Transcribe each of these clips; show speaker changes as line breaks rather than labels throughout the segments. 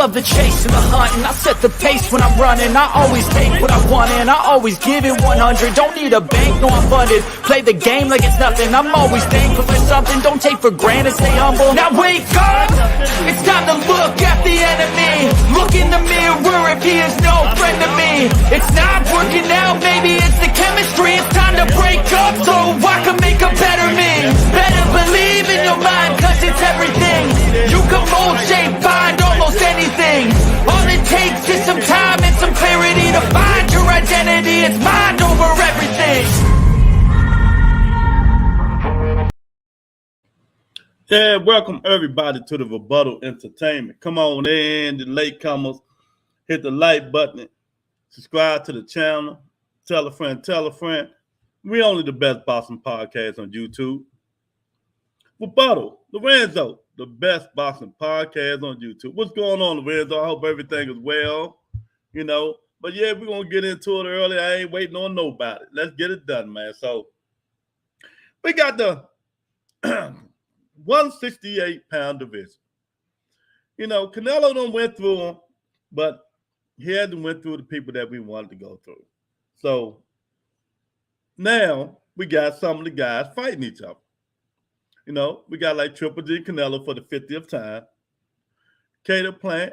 love the chase and the hunt, and I set the pace when I'm running. I always take what I want and I always give it 100. Don't need a bank, no I'm funded. Play the game like it's nothing. I'm always thankful for something. Don't take for granted, stay humble. Now wake up, it's time to look at the enemy. Look in the mirror if he is no friend to me. It's not working out, maybe it's the chemistry. It's time to break up so I can make a better me. Better believe in your mind, cause it's everything. You can mold, shape, find almost anything. All it takes is some time and some clarity to find your identity. It's mind over everything.
Yeah, welcome everybody to the Rebuttal Entertainment. Come on in, the latecomers. Hit the like button. Subscribe to the channel. Tell a friend, tell a friend. We only the best boxing podcast on YouTube. Rebuttal, Lorenzo, the best boxing podcast on YouTube. What's going on, Lorenzo? I hope everything is well, But yeah, we're going to get into it early. I ain't waiting on nobody. Let's get it done, man. So we got the 168-pound division. Canelo done went through them, but he hadn't went through the people that we wanted to go through. So now we got some of the guys fighting each other. We got like Triple G Canelo for the 50th time. Cater Plant,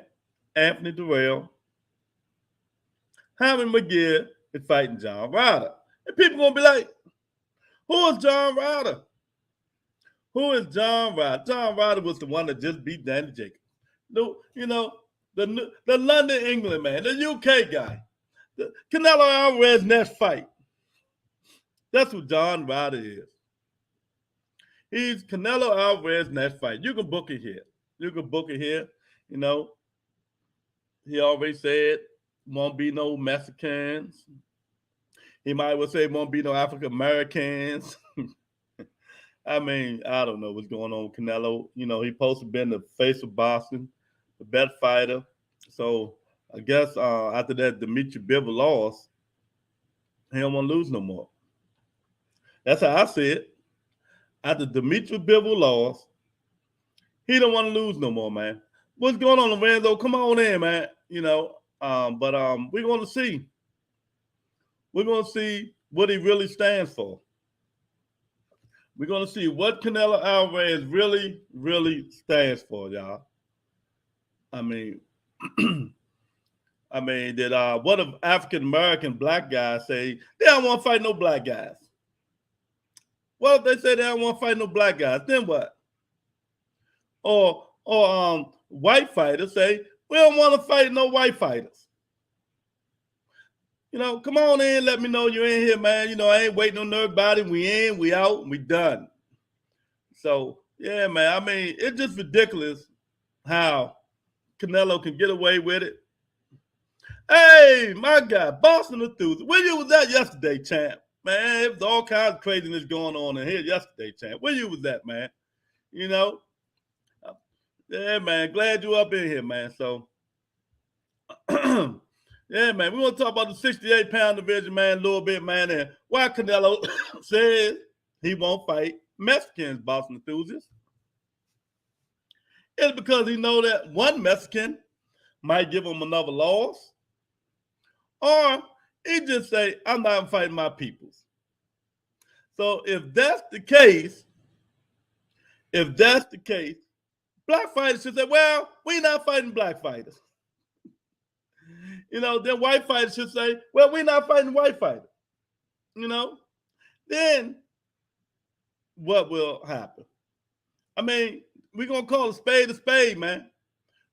Anthony Dirrell. Hyman McGill is fighting John Ryder. And people going to be like, who is John Ryder? Who is John Ryder? John Ryder was the one that just beat Danny Jacobs. The London, England man, the UK guy. The Canelo Alvarez next fight. That's what John Ryder is. He's Canelo Alvarez next fight. You can book it here. He already said won't be no Mexicans. He might well say won't be no African Americans. I mean, I don't know what's going on with Canelo. He supposed to be the face of boxing, the best fighter. So I guess after that Dimitri Bivol lost, he don't want to lose no more. That's how I see it. After Dimitri Bivol lost, he don't want to lose no more, man. What's going on, Lorenzo? Come on in, man. But we're going to see. We're going to see what he really stands for. We're going to see what Canelo Alvarez really, really stands for, y'all. I mean, did what if African-American black guys say they don't want to fight no black guys? What if they say they don't want to fight no black guys? Then what? Or white fighters say, we don't want to fight no white fighters. Come on in, let me know you're in here, man. I ain't waiting on everybody. We in, we out, we done. So, yeah, man, I mean, it's just ridiculous how Canelo can get away with it. Hey, my guy, Boston Enthusiast. Where you was at yesterday, champ? Man, it was all kinds of craziness going on in here yesterday, champ. Where you was at, man? Yeah, man, glad you up in here, man. So, yeah, man, we want to talk about the 68-pound division, man, a little bit, man, and why Canelo says he won't fight Mexicans, Boston Enthusiasts. It's because he know that one Mexican might give him another loss, or he just say, I'm not fighting my peoples. So if that's the case, black fighters should say, well, we're not fighting black fighters. Then white fighters should say, well, we're not fighting white fighters. Then what will happen? I mean, we're going to call a spade, man.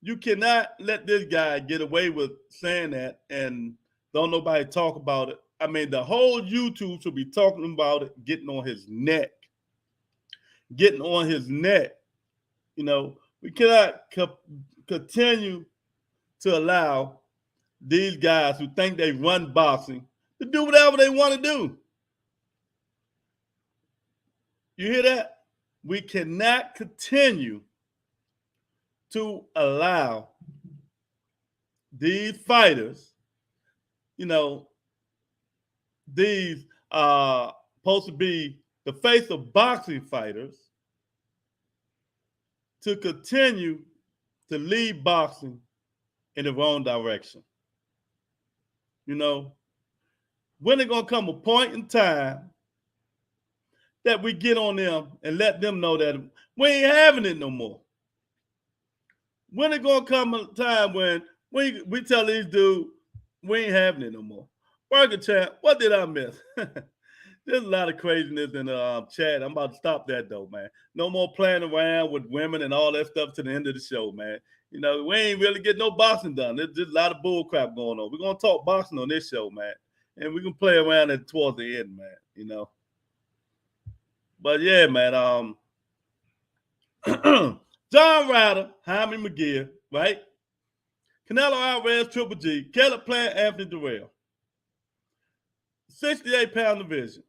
You cannot let this guy get away with saying that and don't nobody talk about it. I mean, the whole YouTube should be talking about it, getting on his neck. We cannot continue to allow these guys who think they run boxing to do whatever they want to do. You hear that? We cannot continue to allow these fighters, these supposed to be the face of boxing fighters, to continue to lead boxing in the wrong direction. You know, when it gonna come a point in time that we get on them and let them know that we ain't having it no more? When it gonna come a time when we tell these dudes we ain't having it no more? Burger Champ, what did I miss? There's a lot of craziness in the chat. I'm about to stop that though, man. No more playing around with women and all that stuff to the end of the show, man. You know, we ain't really getting no boxing done. There's just a lot of bull crap going on. We're gonna talk boxing on this show, man. And we can play around it towards the end, man. You know. But yeah, man. John Ryder, Jaime McGill, right? Canelo Alvarez, Triple G, Caleb Plant, Anthony Dirrell. 68-pound division.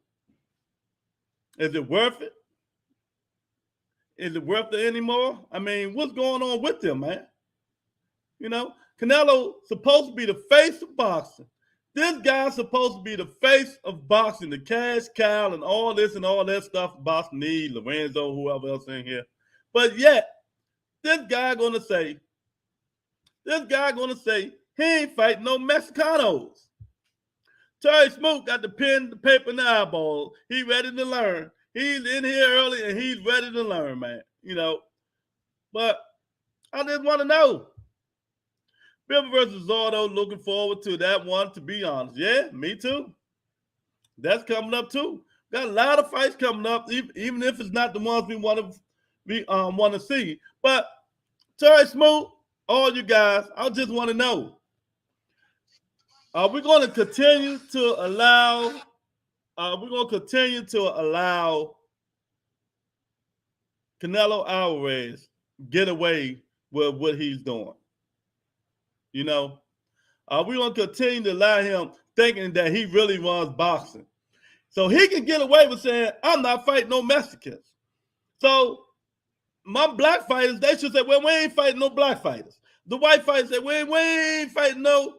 Is it worth it? Is it worth it anymore? I mean, what's going on with them, man? You know, Canelo supposed to be the face of boxing. This guy's supposed to be the face of boxing, the cash cow and all this and all that stuff boxing needs, Lorenzo, whoever else in here. But yet, this guy gonna say he ain't fighting no Mexicanos. Terry Smoot got the pen, the paper, and the eyeball. He ready to learn. He's in here early and he's ready to learn, man. You know, but I just want to know. Bill versus Zordo, looking forward to that one, to be honest. Yeah, me too. That's coming up too. Got a lot of fights coming up, even if it's not the ones we want to see. But Terry Smoot, all you guys, I just want to know. Are we going to continue to allow Canelo Alvarez get away with what he's doing? You know, are we going to continue to allow him thinking that he really runs boxing? So he can get away with saying, I'm not fighting no Mexicans. So my black fighters, they should say, well, we ain't fighting no black fighters. The white fighters say, we ain't fighting no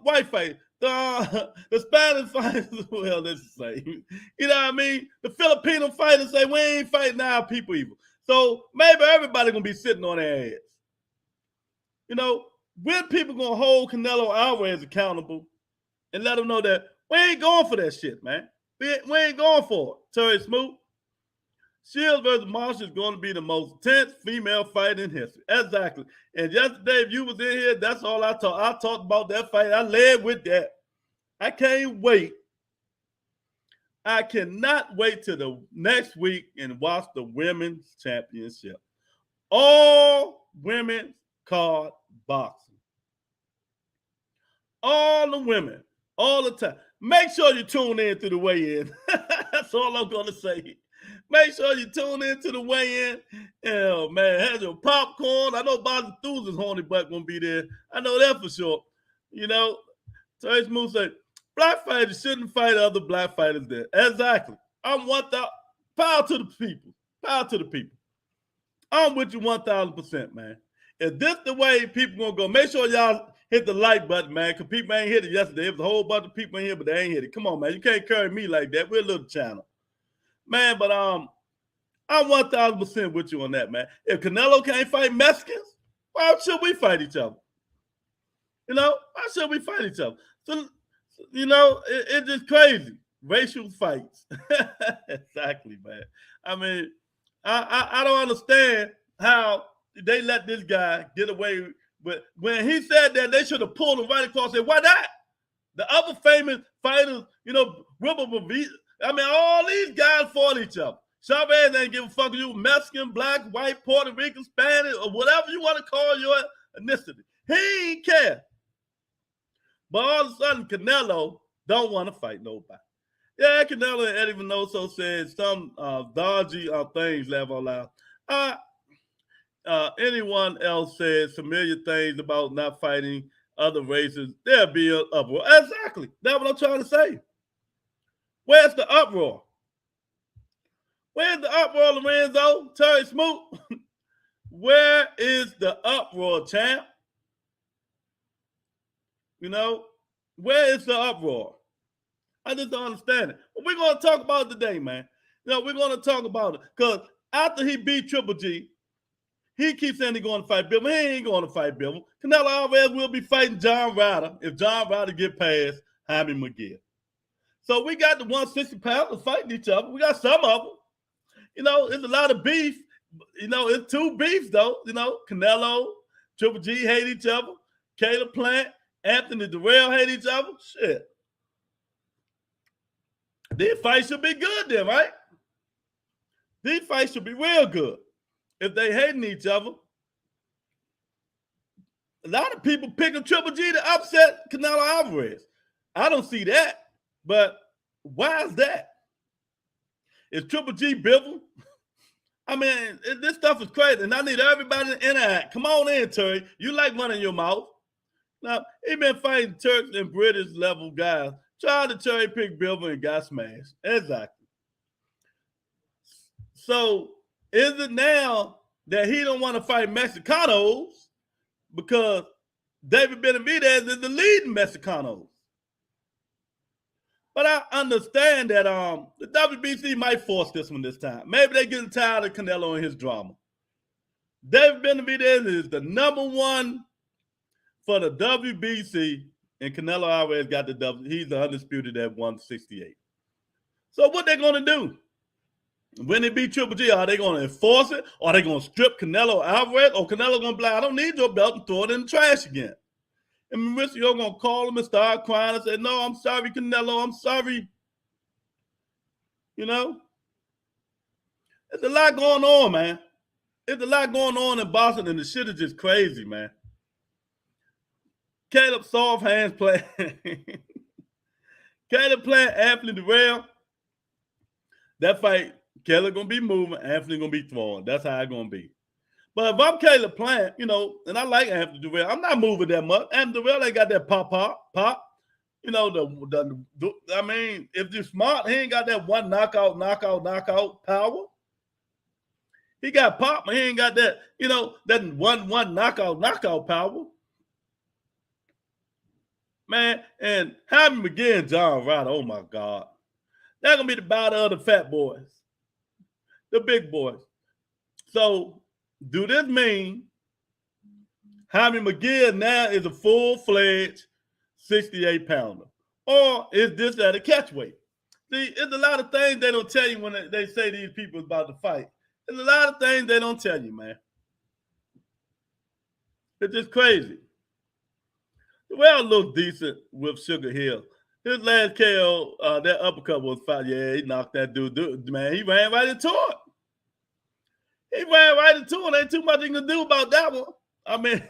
white fighters. The Spanish fighters, well, that's the same. You know what I mean? The Filipino fighters say, we ain't fighting our people either. So maybe everybody going to be sitting on their ass. You know, when people going to hold Canelo Alvarez accountable and let them know that we ain't going for that shit, man. We ain't going for it. Terry Smoot. Shields versus Marshall is going to be the most intense female fight in history. Exactly. And yesterday, if you was in here, that's all I talked. I talked about that fight. I led with that. I can't wait. I cannot wait till the next week and watch the women's championship. All women card boxing. All the women, all the time. Make sure you tune in to the weigh-in. That's all I'm going to say. Make sure you tune in to the weigh-in. Oh, man, have your popcorn. I know Bob Enthusiast Horny Butt going to be there. I know that for sure. You know, Terry Smoot said, black fighters shouldn't fight other black fighters there. Exactly. I'm 1,000. Power to the people. Power to the people. I'm with you 1,000%, man. If this the way people going to go, make sure y'all hit the like button, man, because people ain't hit it yesterday. There was a whole bunch of people in here, but they ain't hit it. Come on, man. You can't carry me like that. We're a little channel. Man, but I'm 1,000% with you on that, man. If Canelo can't fight Mexicans, why should we fight each other? You know, why should we fight each other? So, you know, it's just crazy. Racial fights. Exactly, man. I mean, I don't understand how they let this guy get away with. When he said that, they should have pulled him right across and said, why not? The other famous fighters, you know, I mean, all these guys fought each other. Chavez ain't give a fuck if you Mexican, black, white, Puerto Rican, Spanish, or whatever you want to call your ethnicity. He ain't care. But all of a sudden, Canelo don't want to fight nobody. Yeah, Canelo and Eddie Vinoso said some dodgy things, laugh out loud. Anyone else said familiar things about not fighting other races, there'll be an uproar. Exactly. That's what I'm trying to say. Where's the uproar? Where's the uproar, Lorenzo? Terry Smoot? Where is the uproar, champ? You know, where is the uproar? I just don't understand it. But we're going to talk about it today, man. You know, we're going to talk about it. Because after he beat Triple G, He keeps saying he's going to fight Bivol. He ain't going to fight Bivol. Canelo Alvarez will be fighting John Ryder if John Ryder get past Jaime Mungia. So we got the 160 pounders fighting each other. We got some of them. You know, it's a lot of beef. You know, it's two beefs, though. You know, Canelo, Triple G hate each other. Caleb Plant, Anthony Dirrell hate each other. Shit. These fights should be good then, right? These fights should be real good. If they hating each other, a lot of people picking Triple G to upset Canelo Alvarez. I don't see that, but why is that? Is Triple G Bivol? I mean, this stuff is crazy, and I need everybody to interact. Come on in, Terry. You like running your mouth. Now, he been fighting Turks and British level guys. Tried to cherry pick Bivol and got smashed. Exactly. So, is it now that he don't want to fight Mexicanos because David Benavidez is the leading Mexicanos? But I understand that the WBC might force this one this time. Maybe they're getting tired of Canelo and his drama. David Benavidez is the #1 for the WBC, and Canelo Alvarez got the W. He's the undisputed at 168. So what they going to do? When they beat Triple G, are they going to enforce it? Or are they going to strip Canelo Alvarez? Or Canelo going to be like, I don't need your belt, and throw it in the trash again? And Mauricio going to call him and start crying and say, no, I'm sorry, Canelo, I'm sorry. You know? There's a lot going on, man. There's a lot going on in Boston, and the shit is just crazy, man. Caleb soft hands play. Caleb playing Anthony Dirrell. That fight, Caleb going to be moving, Anthony going to be throwing. That's how it's going to be. But if I'm Caleb Plant, you know, and I like Anthony Dirrell, I'm not moving that much. Anthony Dirrell ain't got that pop. You know, I mean, if you're smart, he ain't got that one knockout power. He got pop, but he ain't got that, you know, that one knockout power. Man, and Jaime McGee and John Ryder, oh my God. They're going to be the battle of the fat boys, the big boys. So, do this mean Jaime McGee now is a full-fledged 68-pounder? Or is this at a catch weight? See, there's a lot of things they don't tell you when they say these people are about to fight. There's a lot of things they don't tell you, man. It's just crazy. Well, looks decent with Sugar Hill. His last KO, that uppercut was fine. Yeah, he knocked that dude. Man, he ran right into it. He ran right into it. Ain't too much he can do about that one. I mean,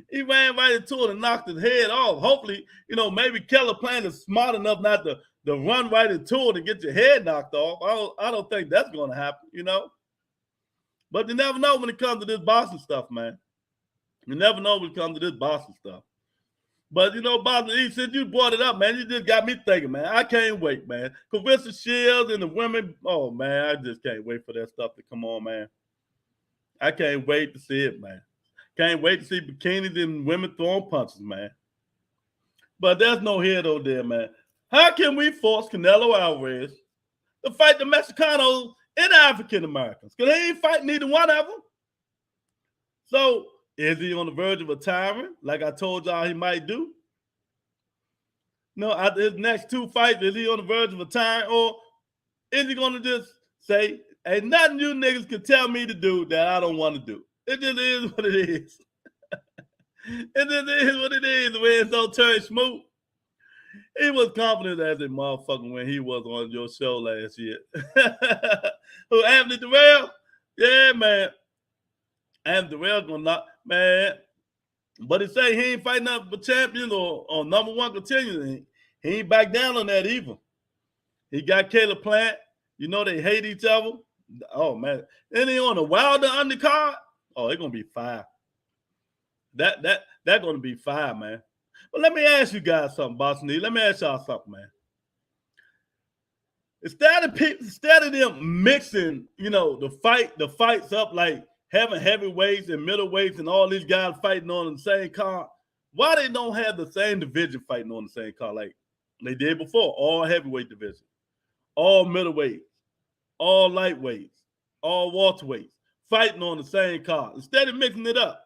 he ran right into it and knocked his head off. Hopefully, you know, maybe Keller Plant is smart enough not to run right into it and get your head knocked off. I don't think that's going to happen, you know. But you never know when it comes to this Boston stuff, man. You never know when it comes to this Boston stuff. But, you know, Boston, since you brought it up, man, you just got me thinking, man. I can't wait, man. Clarissa Shields and the women, oh, man, I just can't wait for that stuff to come on, man. I can't wait to see it, man. Can't wait to see bikinis and women throwing punches, man. But there's no here, though, there, man. How can we force Canelo Alvarez to fight the Mexicanos and African Americans? Because he ain't fighting neither one of them. So, is he on the verge of retiring, like I told y'all he might do? No, after his next two fights, is he on the verge of retiring? Or is he going to just say, ain't nothing you niggas can tell me to do that I don't want to do? It just is what it is. It just is what it is. The way it's on Terry Smoot. He was confident as a motherfucker when he was on your show last year. Who, Anthony Dirrell? Yeah, man. Anthony Dirrell gonna knock, man. But he say he ain't fighting up for champion or #1 contender. He ain't back down on that either. He got Caleb Plant. You know they hate each other. Oh, man. And he on the Wilder undercard. Oh, it's going to be fire. That going to be fire, man. But let me ask you guys something, Boston D. Let me ask y'all something, man. Instead of them mixing, you know, the fights up like having heavyweights and middleweights and all these guys fighting on the same card, why they don't have the same division fighting on the same card like they did before? All heavyweight division, all middleweights, all lightweights, all welterweights, fighting on the same card instead of mixing it up.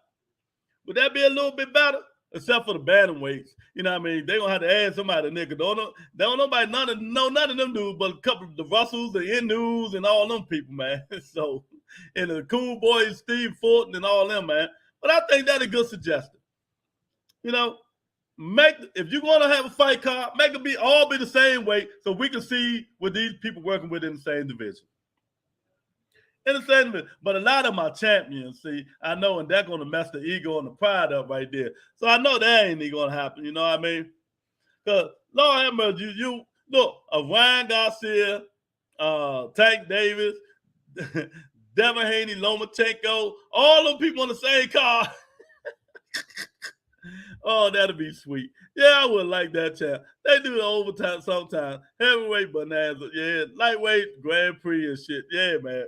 Would that be a little bit better? Except for the bantamweights. You know what I mean? They're going to have to add somebody, nigga. Don't nobody none of them dudes, but a couple of the Russells, the Inus, and all them people, man. So, and the Cool Boys, Steve Fulton, and all them, man. But I think that's a good suggestion. You know, if you're going to have a fight card, make it all be the same weight so we can see what these people working with in the same division. But a lot of my champions, see, I know, and they're going to mess the ego and the pride up right there. So I know that ain't going to happen. You know what I mean? Because Lord have mercy, you look, Ryan Garcia, Tank Davis, Devin Haney, Lomachenko, all them people on the same card. Oh, that'd be sweet. Yeah, I would like that, champ. They do the overtime sometimes. Heavyweight bonanza, yeah. Lightweight Grand Prix and shit, yeah, man.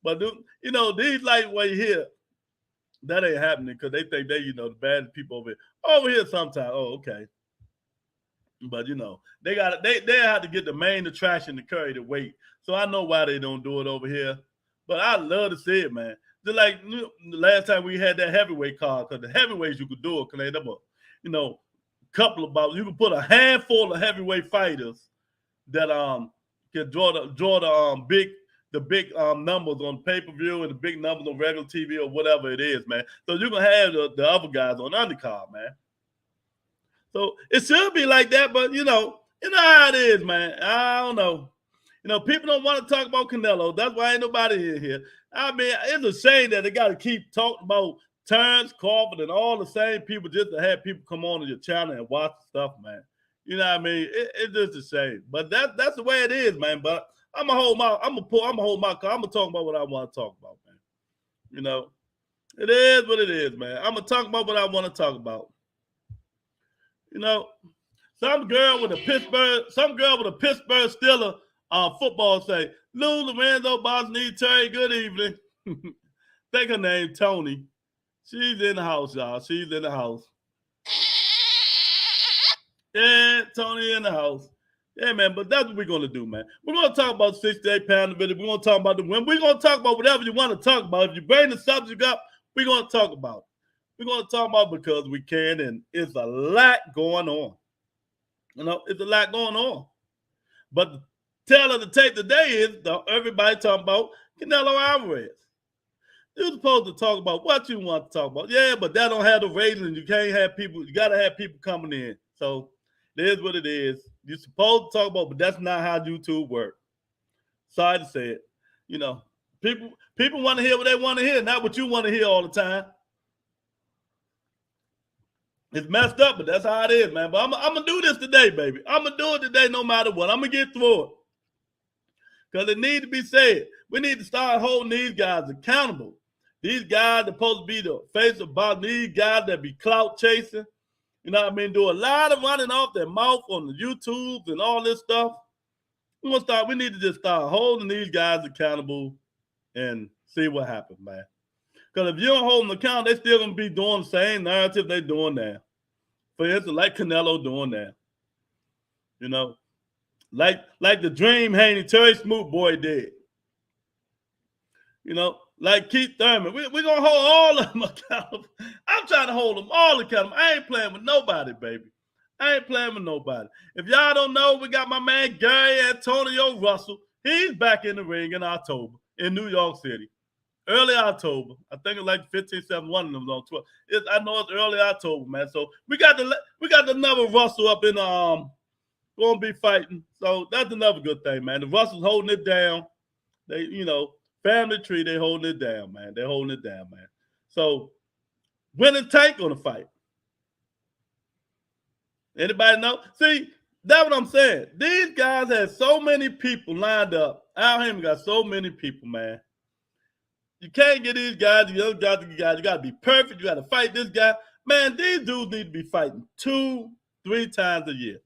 But, you know, these lightweight here, that ain't happening because they think they, you know, the bad people over here sometimes. Oh, okay. But, you know, they have to get the main attraction to carry the weight. So I know why they don't do it over here. But I love to see it, man. Just like the last time we had that heavyweight card, because the heavyweights you could do it, because they you know, couple of bouts. You can put a handful of heavyweight fighters that can draw the big numbers on pay-per-view and the big numbers on regular TV or whatever it is, man. So you can have the other guys on undercard, man. So it should be like that, but you know how it is, man. I don't know. You know, people don't want to talk about Canelo. That's why ain't nobody here. I mean, it's a shame that they got to keep talking about Terrence Crawford and all the same people just to have people come on your channel and watch the stuff, man. You know what I mean? It's just a shame. But that's the way it is, man. But I'm gonna hold my I'm gonna talk about what I want to talk about, man. You know, it is what it is, man. I'm gonna talk about what I want to talk about. You know, some girl with a Pittsburgh Steelers football say, Lou Lorenzo Bosney Terry, good evening. Think her name Tony. She's in the house, y'all. She's in the house. Yeah, Tony in the house. Yeah, man, but that's what we're going to do, man. We're going to talk about 68-pound division. We're going to talk about the win. We're going to talk about whatever you want to talk about. If you bring the subject up, we're going to talk about it. We're going to talk about it because we can, and it's a lot going on. You know, it's a lot going on. But the tale of the tape today is everybody talking about Canelo Alvarez. You're supposed to talk about what you want to talk about. Yeah, but that don't have the ratings. You can't have people. You got to have people coming in. So it is what it is. You're supposed to talk about, but that's not how YouTube works. Sorry to say it. You know, people want to hear what they want to hear, not what you want to hear all the time. It's messed up, but that's how it is, man. But I'm going to do this today, baby. I'm going to do it today no matter what. I'm going to get through it. Because it needs to be said. We need to start holding these guys accountable. These guys are supposed to be the face of about these guys that be clout chasing. You know what I mean? Do a lot of running off their mouth on the YouTubes and all this stuff. We need to just start holding these guys accountable and see what happens, man. Because if you don't hold them accountable, they still going to be doing the same narrative they're doing now. For instance, like Canelo doing now. You know, like the Dream Haney, Terry Smoot boy did. You know, like Keith Thurman. We're going to hold all of them accountable. I'm trying to hold them all accountable. I ain't playing with nobody, baby. I ain't playing with nobody. If y'all don't know, we got my man Gary Antonio Russell. He's back in the ring in October in New York City. Early October. I think it's like 15-7, one of them was on 12. I know it's early October, man. So we got another Russell up in going to be fighting. So that's another good thing, man. The Russell's holding it down. They, you know, family tree, they holding it down, man. They're holding it down, man. So when is Tank going to fight? Anybody know? See, that's what I'm saying. These guys had so many people lined up. Al Heyman got so many people, man. You can't get these guys, the other guys, you got to be perfect. You got to fight this guy. Man, these dudes need to be fighting 2-3 times a year.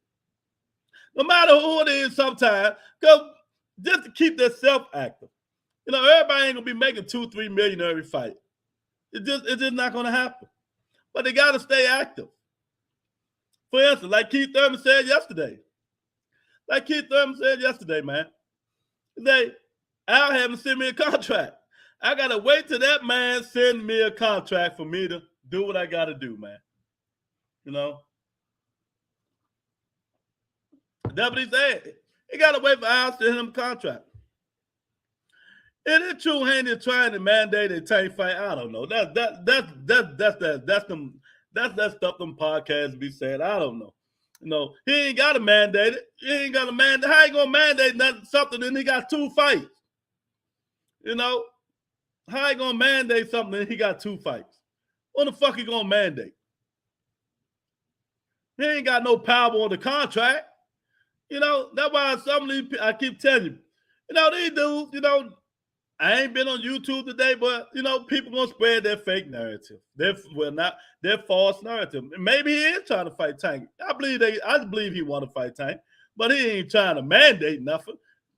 No matter who it is sometimes, just to keep themselves active. You know, everybody ain't going to be making $2-3 million every fight. It's just not going to happen. But they got to stay active. For instance, like Keith Thurman said yesterday. Man. Al haven't sent me a contract. I gotta wait till that man send me a contract for me to do what I gotta do, man. You know? That's what he said. He gotta wait for us to send him a contract. And it's true Haney trying to mandate a Tank fight. I don't know. That's that stuff them podcasts be saying. I don't know. You know, he ain't gotta mandate it. He ain't gotta mandate. How you gonna mandate something and he got 2 fights? You know? How you gonna mandate something and he got 2 fights? What the fuck he gonna mandate? He ain't got no power on the contract. You know, that's why some of these, I keep telling you, you know, these dudes, you know, I ain't been on YouTube today, but, you know, people gonna spread their fake narrative. Their false narrative. Maybe he is trying to fight Tank. I believe he want to fight Tank, but he ain't trying to mandate nothing.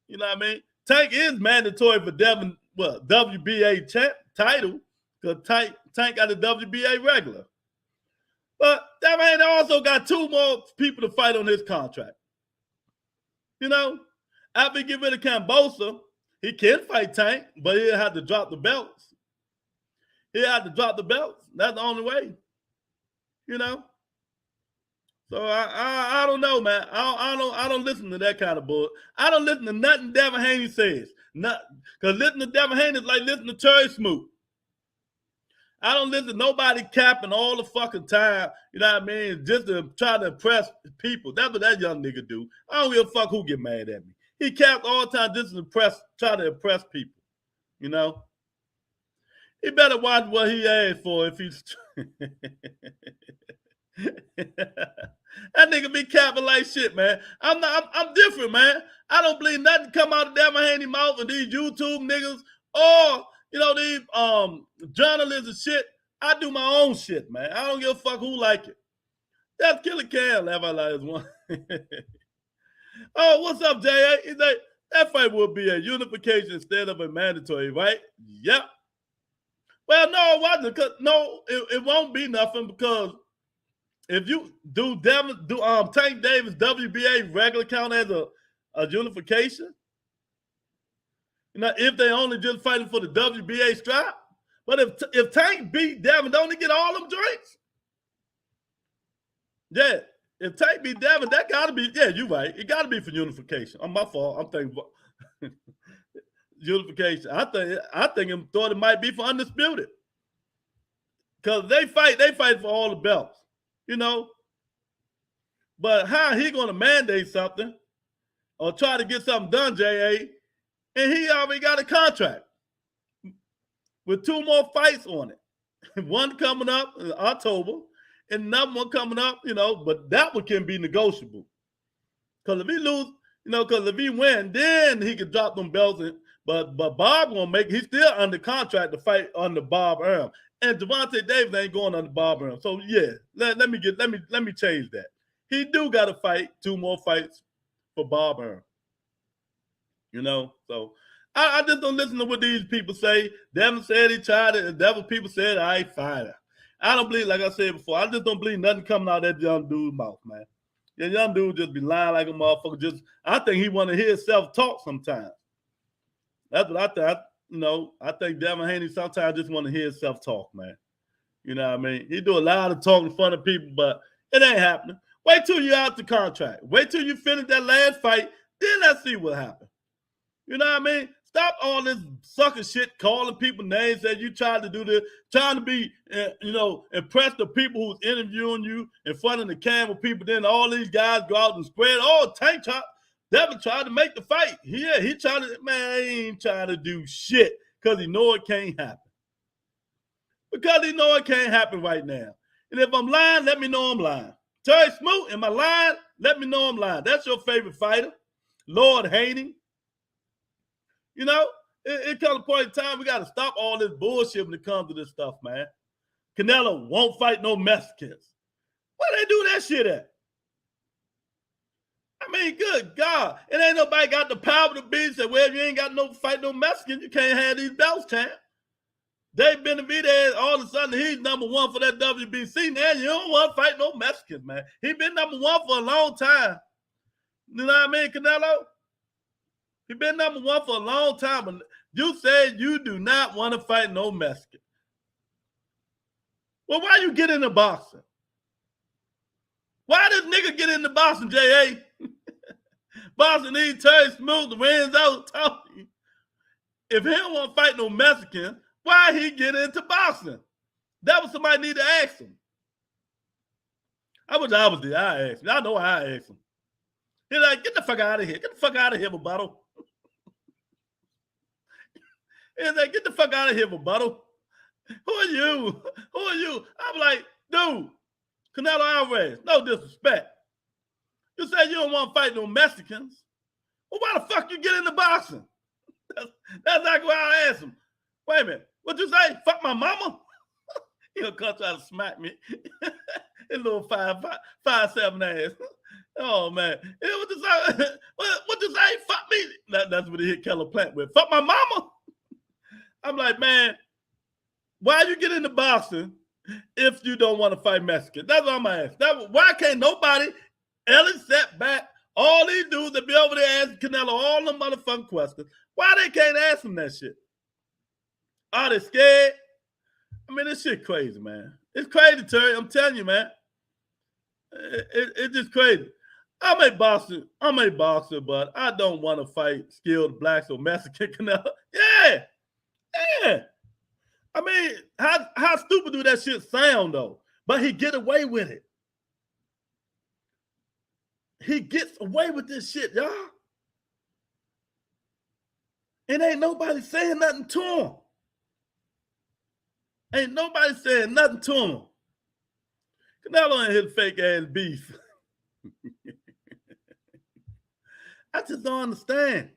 You know what I mean? Tank is mandatory for WBA title, because Tank got the WBA regular. But that man also got 2 more people to fight on his contract. You know, after he get rid of Cambosa, he can fight Tank, but he'll have to drop the belts. He'll have to drop the belts. That's the only way. You know? So I don't know, man. I don't listen to that kind of bull. I don't listen to nothing Devin Haney says. Because listening to Devin Haney is like listening to Cherry Smoot. I don't listen to nobody capping all the fucking time, you know what I mean, just to try to impress people. That's what that young nigga do. I don't give a fuck who get mad at me. He capped all the time just to try to impress people, you know. He better watch what he asked for if he's... That nigga be capping like shit, man. I'm different, man. I don't believe nothing come out of Devin Haney's mouth and these YouTube niggas or... You know, these journalists and shit, I do my own shit, man. I don't give a fuck who like it. That's Killer Cam, laugh out loud is one. Oh, what's up, J.A.? He's like, that fight will be a unification instead of a mandatory, right? Yep. Well, no, it wasn't. No, it won't be nothing because if you do Tank Davis WBA regular count as a unification, you know, if they only just fighting for the WBA strap. But if Tank beat Devin, don't he get all them drinks? Yeah. If Tank beat Devin, that gotta be, yeah, you're right. It gotta be for unification. On my fault. I'm thinking unification. I thought it might be for undisputed. Because they fight for all the belts, you know. But how he gonna mandate something or try to get something done, J.A., and he already got a contract with 2 more fights on it. One coming up in October and another one coming up, you know, but that one can be negotiable. Because if he lose, you know, because if he win, then he can drop them belts. But Bob he's still under contract to fight under Bob Arum. And Gervonta Davis ain't going under Bob Arum. So yeah, let me change that. He do got to fight 2 more fights for Bob Arum. You know, so I just don't listen to what these people say. Devin said he tried it. Devin people said I ain't fighter. I don't believe, like I said before, I just don't believe nothing coming out of that young dude's mouth, man. That young dude just be lying like a motherfucker. I think he want to hear himself talk sometimes. That's what I thought. You know, I think Devin Haney sometimes just want to hear himself talk, man. You know what I mean? He do a lot of talking in front of people, but it ain't happening. Wait till you're out the contract. Wait till you finish that last fight. Then let's see what happens. You know what I mean? Stop all this sucker shit, calling people names that you tried to do this, trying to be, you know, impress the people who's interviewing you in front of the camera people. Then all these guys go out and spread. Oh, Devin tried to make the fight. Yeah, he trying to, man, he ain't trying to do shit because he know it can't happen. Because he know it can't happen right now. And if I'm lying, let me know I'm lying. Cherry Smoot, am I lying? Let me know I'm lying. That's your favorite fighter, Lord Haney. You know, it comes a point in time we got to stop all this bullshit when it comes to this stuff, man. Canelo won't fight no Mexicans. Where they do that shit at? I mean, good God. It ain't nobody got the power to be say, well, if you ain't got no fight no Mexicans, you can't have these belts, champ. Dave Benavidez, all of a sudden, he's number 1 for that WBC. Now you don't want to fight no Mexicans, man. He been number 1 for a long time. You know what I mean, Canelo? He been number 1 for a long time. And You said you do not want to fight no Mexican. Well, why you get into boxing? Why this nigga get into boxing, J.A.? Boxing, he Terry Smooth, the Renzo, Tony. If he don't want to fight no Mexican, why he get into boxing? That was somebody need to ask him. I wish I was there. I asked him. I know I asked him. He's like, get the fuck out of here. Get the fuck out of here, Roberto. He's like, get the fuck out of here, Roberto. Who are you? Who are you? I'm like, dude, Canelo Alvarez, no disrespect. You said you don't want to fight no Mexicans. Well, why the fuck you get into boxing? That's exactly why I asked him. Wait a minute. What you say? Fuck my mama? He'll come try to smack me. His little 5'7" ass. Oh, man. What you say? What you say? Fuck me. That's what he hit Keller Plant with. Fuck my mama? I'm like, man, why you get into boxing if you don't want to fight Mexican? That's what I'm going to ask. Why can't nobody Ellie sat back, all these dudes that be over there asking Canelo all them motherfucking questions, why they can't ask him that shit? Are they scared? I mean, this shit crazy, man. It's crazy, Terry. I'm telling you, man. It's just crazy. I'm a boxer, but I don't want to fight skilled blacks or Mexican Canelo. Yeah. I mean, how stupid do that shit sound, though? But he get away with it. He gets away with this shit, y'all. And ain't nobody saying nothing to him. Ain't nobody saying nothing to him. Canelo and his fake ass beef. I just don't understand.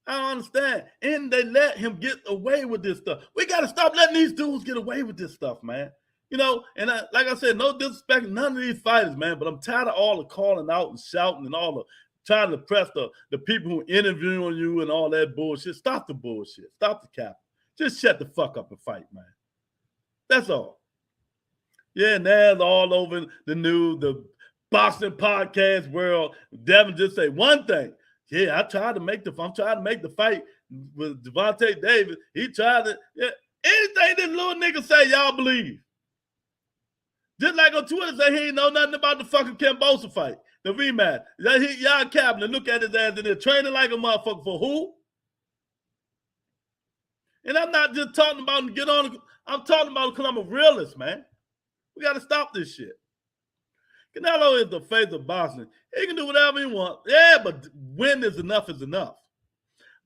I don't understand. And they let him get away with this stuff. We got to stop letting these dudes get away with this stuff, man. You know, and like I said, no disrespect, none of these fighters, man, but I'm tired of all the calling out and shouting and all the trying to press the people who interviewing you and all that bullshit. Stop the bullshit. Stop the cap. Just shut the fuck up and fight, man. That's all. Yeah, now it's all over the news, the boxing podcast world. Devin just say one thing. Yeah, I'm trying to make the fight with Devontae Davis. He tried to, yeah, anything this little nigga say, y'all believe. Just like on Twitter say he ain't know nothing about the fucking Cambosa fight, the rematch. Y'all cabinet, look at his ass in there training like a motherfucker for who? And I'm not just talking about him get on. I'm talking about because I'm a realist, man. We got to stop this shit. Canelo is the face of boxing. He can do whatever he wants. Yeah, but when is enough is enough.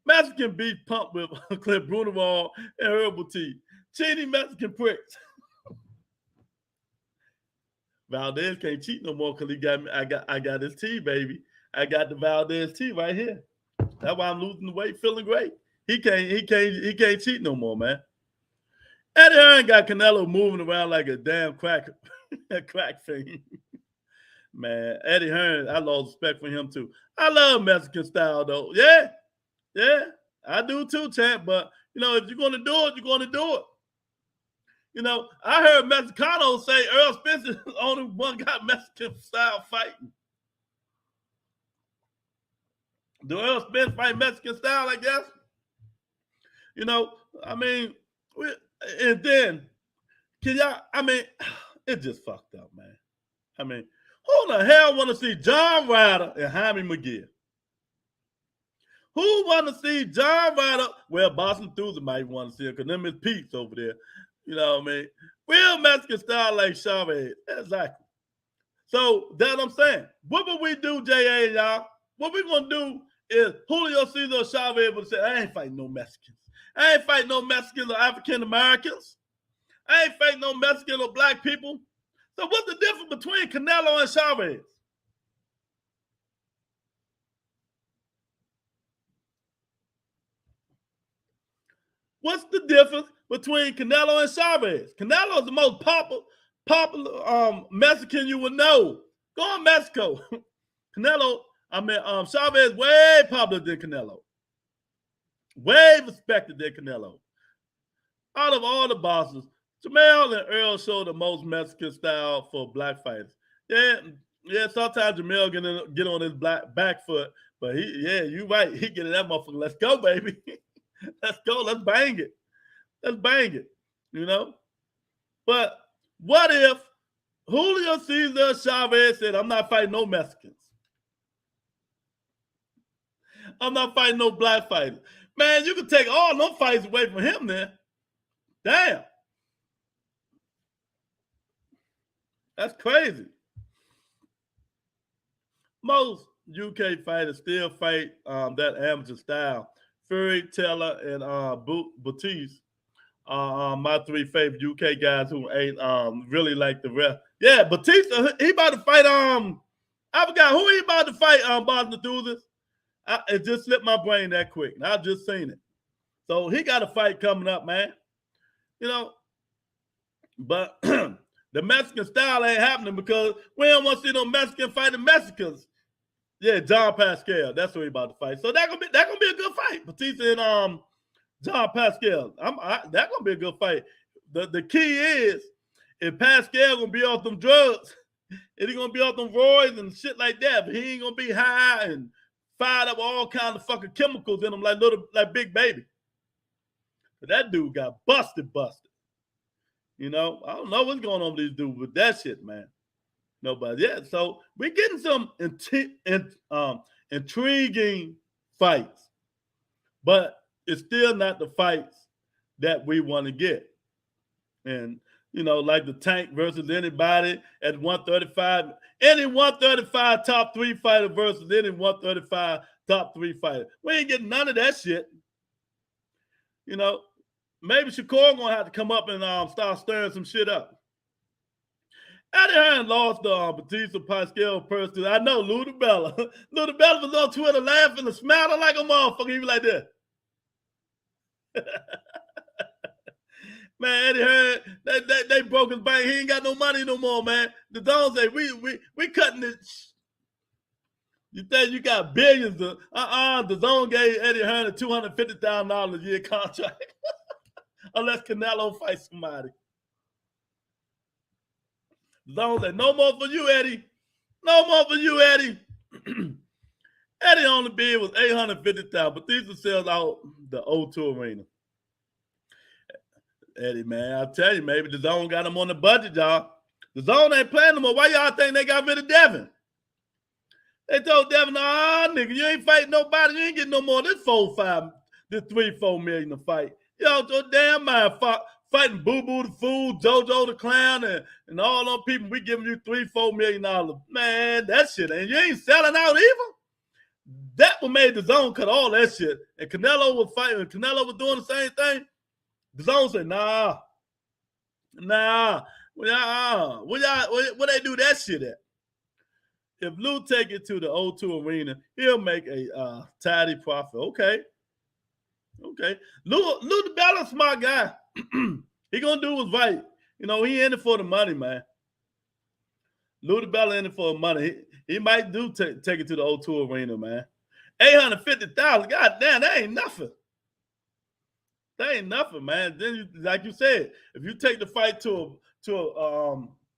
Mexican beef pumped with Clint Brunewald and herbal tea. Cheating Mexican pricks. Valdez can't cheat no more because he got me. I got his tea, baby. I got the Valdez tea right here. That's why I'm losing the weight, feeling great. He can't cheat no more, man. Eddie Hearn got Canelo moving around like a damn crack fiend. Man, Eddie Hearn, I lost respect for him too. I love Mexican style though. Yeah, I do too, champ. But you know, if you're gonna do it, you're gonna do it. You know, I heard Mexicano say Earl Spence is the only one got Mexican style fighting. Do Earl Spence fight Mexican style, I guess? You know, I mean, and then, it just fucked up, man. I mean, who the hell want to see John Ryder and Jaime McGill? Who want to see John Ryder? Well, Boston Thuzer might want to see him because them is Pete's over there. You know what I mean? Real Mexican style like Chavez. Exactly. So that's what I'm saying. What would we do, J.A., y'all? What we're going to do is Julio Cesar Chavez would say, I ain't fighting no Mexicans. I ain't fighting no Mexicans or African Americans. I ain't fighting no Mexican or black people. So what's the difference between Canelo and Chavez? What's the difference between Canelo and Chavez? Canelo is the most popular Mexican you would know. Go to Mexico. Chavez way popular than Canelo. Way respected than Canelo. Out of all the bosses, Jamel and Earl show the most Mexican style for black fighters. Yeah, Yeah, sometimes Jamel get on his back foot, but you right. He get in that motherfucker. Let's go, baby. Let's go. Let's bang it. Let's bang it. You know. But what if Julio Cesar Chavez said, "I'm not fighting no Mexicans. I'm not fighting no black fighters." Man, you can take all those fights away from him then. Damn. That's crazy. Most UK fighters still fight that amateur style. Fury, Taylor, and Batiste are my three favorite UK guys who ain't really like the rest. Yeah, Batista, he about to fight I forgot who he about to fight Boston Thusis. It just slipped my brain that quick. And I just seen it. So he got a fight coming up, man. You know, but the Mexican style ain't happening because we don't want to see no Mexican fighting Mexicans. Yeah, John Pascal. That's what he about to fight. So that gonna be a good fight. Batista and John Pascal. That gonna be a good fight. The key is if Pascal gonna be off them drugs, if he gonna be off them roids and shit like that, but he ain't gonna be high and fired up all kinds of fucking chemicals in him like Big Baby. But that dude got busted. You know, I don't know what's going on with these dudes with that shit, man. Nobody. Yeah, so we're getting some intriguing fights, but it's still not the fights that we want to get. And, you know, like the Tank versus anybody at 135, any 135 top 3 fighter versus any 135 top 3 fighter. We ain't getting none of that shit. You know, maybe Shakur gonna have to come up and start stirring some shit up. Eddie Hearn lost Batista, Pascal, Percy. I know Lou DiBella. Lou DiBella was on Twitter laughing and smiling like a motherfucker. He was like that. Man, Eddie Hearn, they broke his bank. He ain't got no money no more, man. The Zone say we cutting it. You think you got billions of the Zone gave Eddie Hearn a $250,000 a year contract. Unless Canelo fights somebody. Zone said, no more for you, Eddie. No more for you, Eddie. Eddie only bid was $850,000, but these are sales out the O2 Arena. Eddie, man, I'll tell you, maybe the Zone got him on the budget, y'all. The Zone ain't playing no more. Why y'all think they got rid of Devin? They told Devin, nigga, you ain't fighting nobody. You ain't getting no more. This 3-4 million to fight. Y'all so damn mind fighting Boo Boo the Fool, JoJo the Clown, and all them people. We giving you $3-4 million. Man, that shit ain't. You ain't selling out either. That what made the Zone cut all that shit. And Canelo was fighting. And Canelo was doing the same thing. The Zone said, nah. Where they do that shit at? If Lou take it to the O2 Arena, he'll make a tidy profit. Okay. Lou DiBella, smart guy. He gonna do what's right. You know, he in it for the money, man. Lou DiBella in it for the money. He might do take it to the O2 Arena, man. $850,000. God damn, that ain't nothing. That ain't nothing, man. Then, like you said, if you take the fight to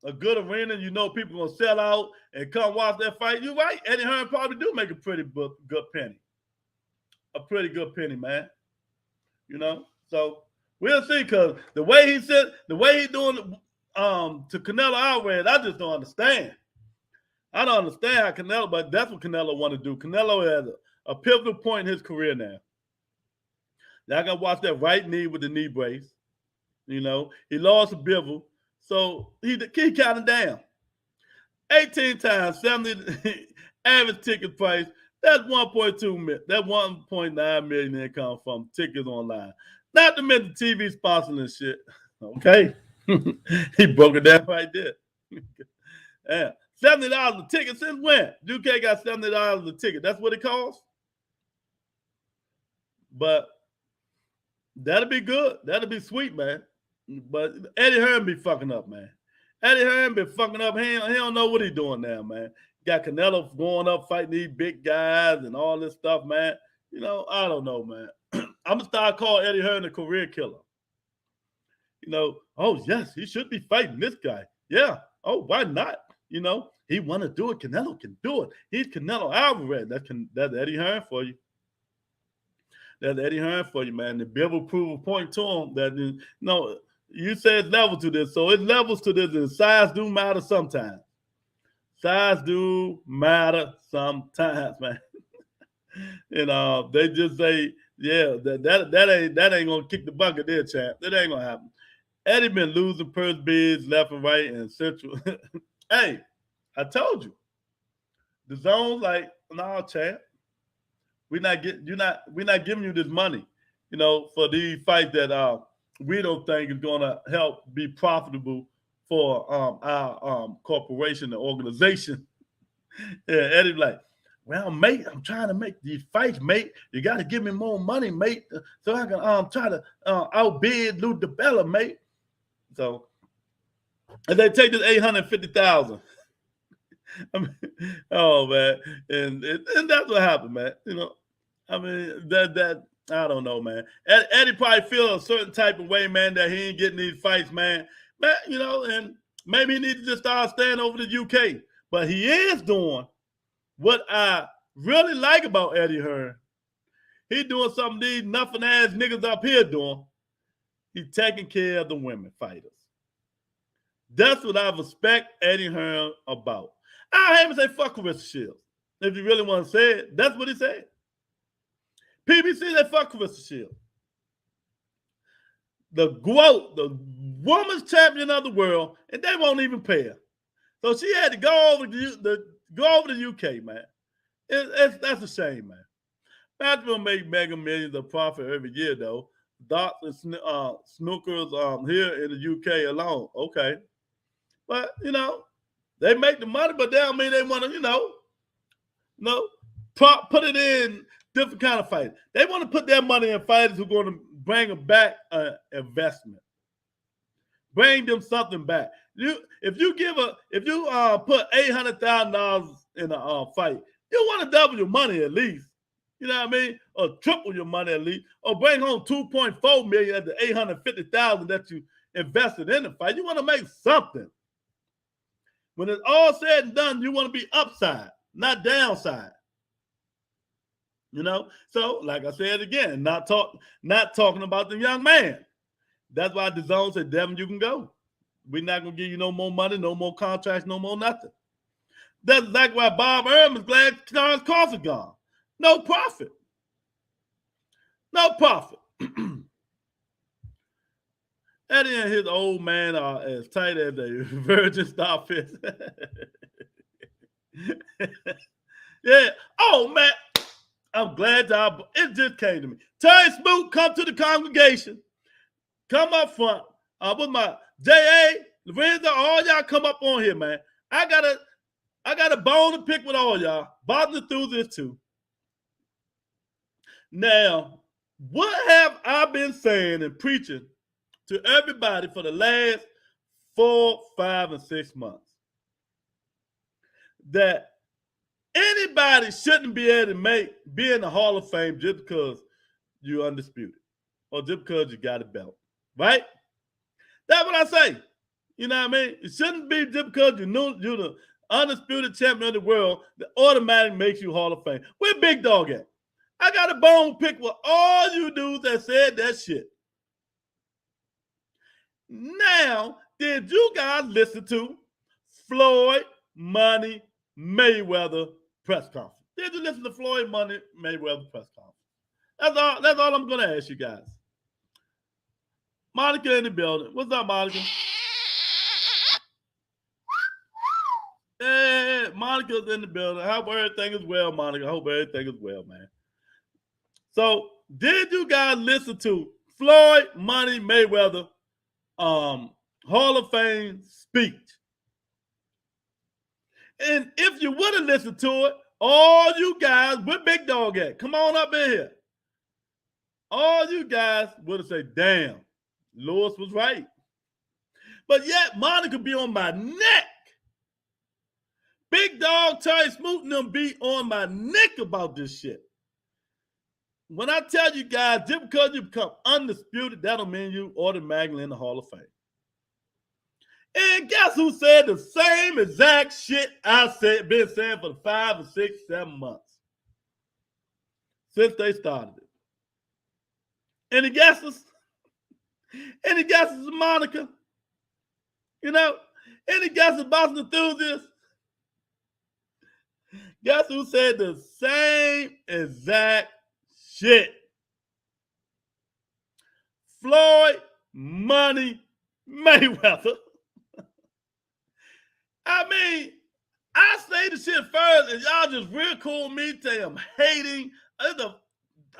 a good arena, you know people gonna sell out and come watch that fight. You're right. Eddie Hearn probably do make a pretty good penny. A pretty good penny, man. You know, so we'll see. Cause the way he doing to Canelo Alvarez, I just don't understand. I don't understand how Canelo, but that's what Canelo want to do. Canelo has a pivotal point in his career now. Now I gotta watch that right knee with the knee brace. You know, he lost a Bivol, so he counted down. 18 times 70 average ticket price. That's 1.2 million. That 1.9 million that come from tickets online. Not to mention TV sponsoring and shit. Okay, he broke it down right there. Yeah, $70 a ticket since when? UK got $70 a ticket. That's what it costs. But that'll be good. That'll be sweet, man. But Eddie Hearn be fucking up, man. Eddie Hearn been fucking up. He don't know what he's doing now, man. Got Canelo going up fighting these big guys and all this stuff, man. You know, I don't know, man. I'm going to start calling Eddie Hearn a career killer. You know, oh, yes, he should be fighting this guy. Yeah. Oh, why not? You know, he want to do it. Canelo can do it. He's Canelo Alvarez. That's Eddie Hearn for you. That's Eddie Hearn for you, man. The Bible prove a point to him that you said it's level to this, so it levels to this. And size do matter sometimes. Size do matter sometimes, man. And they just say, yeah, that ain't gonna kick the bucket there, champ. That ain't gonna happen. Eddie been losing purse bids left and right and central. Hey, I told you. The zone's like, no, champ. We're not giving you this money, for these fights that we don't think is gonna help be profitable for our corporation and organization. Yeah, Eddie like, well, mate, I'm trying to make these fights, mate. You got to give me more money, mate, so I can try to outbid Lou DiBella, mate. So, and they take this $850,000. I mean, oh man, and that's what happened, man. I mean that I don't know, man. Eddie probably feel a certain type of way, man, that he ain't getting these fights, man. And maybe he needs to just start staying over the UK. But he is doing what I really like about Eddie Hearn. He doing something these nothing ass niggas up here doing. He's taking care of the women fighters. That's what I respect Eddie Hearn about. I hear him say fuck Carissa Shields. If you really want to say it, that's what he said. PBC, they fuck Carissa Shields. The woman's champion of the world, and they won't even pay her. So she had to go over the UK, man. That's a shame, man. Match will make mega millions of profit every year, though. Dots and snookers here in the UK alone. Okay. But, they make the money, but they don't mean they want to, put it in different kind of fights. They want to put their money in fighters who are going to bring them back an investment. Bring them something back. If you put $800,000 in a fight, you want to double your money at least. You know what I mean? Or triple your money at least. Or bring home $2.4 million at the $850,000 that you invested in the fight. You want to make something. When it's all said and done, you want to be upside, not downside. So like I said again, not talking about the young man. That's why the zone said, Devin, you can go. We're not gonna give you no more money, no more contracts, no more nothing. That's like why Bob Ehrman's glad Clarence Crawford gone. No profit. No profit. Eddie and his old man are as tight as a virgin starfish. Yeah. Oh man. I'm glad it just came to me. Terry Smoot, come to the congregation. Come up front. With my J.A., Lorenzo, all y'all come up on here, man. I got a bone to pick with all y'all. Bobbing through this too. Now, what have I been saying and preaching to everybody for the last 4, 5, and 6 months? That anybody shouldn't be able to be in the Hall of Fame just because you're undisputed or just because you got a belt, right? That's what I say. You know what I mean? It shouldn't be just because you're the undisputed champion of the world that automatically makes you Hall of Fame. Where Big Dog at? I got a bone pick with all you dudes that said that shit. Now, did you guys listen to Floyd Money Mayweather press conference? Did you listen to Floyd Money Mayweather press conference? That's all I'm going to ask you guys. Monica in the building. What's up, Monica? Hey, Monica's in the building. I hope everything is well, Monica. I hope everything is well, man. So, did you guys listen to Floyd Money Mayweather Hall of Fame speech? And if you would have listened to it, all you guys, where Big Dog at? Come on up in here. All you guys would have said, damn, Lewis was right. But yet, Monica be on my neck. Big Dog, Terry Smoot and them be on my neck about this shit. When I tell you guys, just because you become undisputed, that don't mean you automatically in the Hall of Fame. And guess who said the same exact shit I been saying for 5 or 6, 7 months since they started it? Any guesses? Any guesses, Monica? You know, any guesses, boxing enthusiasts? Guess who said the same exact shit? Floyd Money Mayweather. I mean, I say the shit first, and y'all just ridicule me, say I'm hating.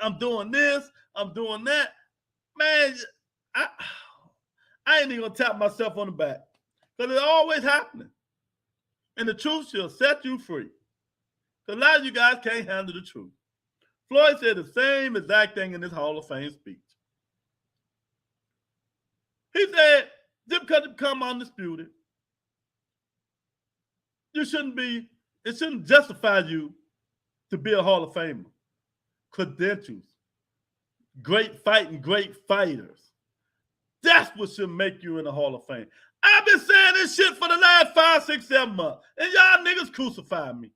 I'm doing this, I'm doing that. Man, I ain't even gonna tap myself on the back. Because it's always happening. And the truth shall set you free. Because a lot of you guys can't handle the truth. Floyd said the same exact thing in his Hall of Fame speech. He said, just because you become undisputed, it shouldn't justify you to be a Hall of Famer. Credentials, great fighting, great fighters. That's what should make you in the Hall of Fame. I've been saying this shit for the last 5, 6, 7 months, and y'all niggas crucify me.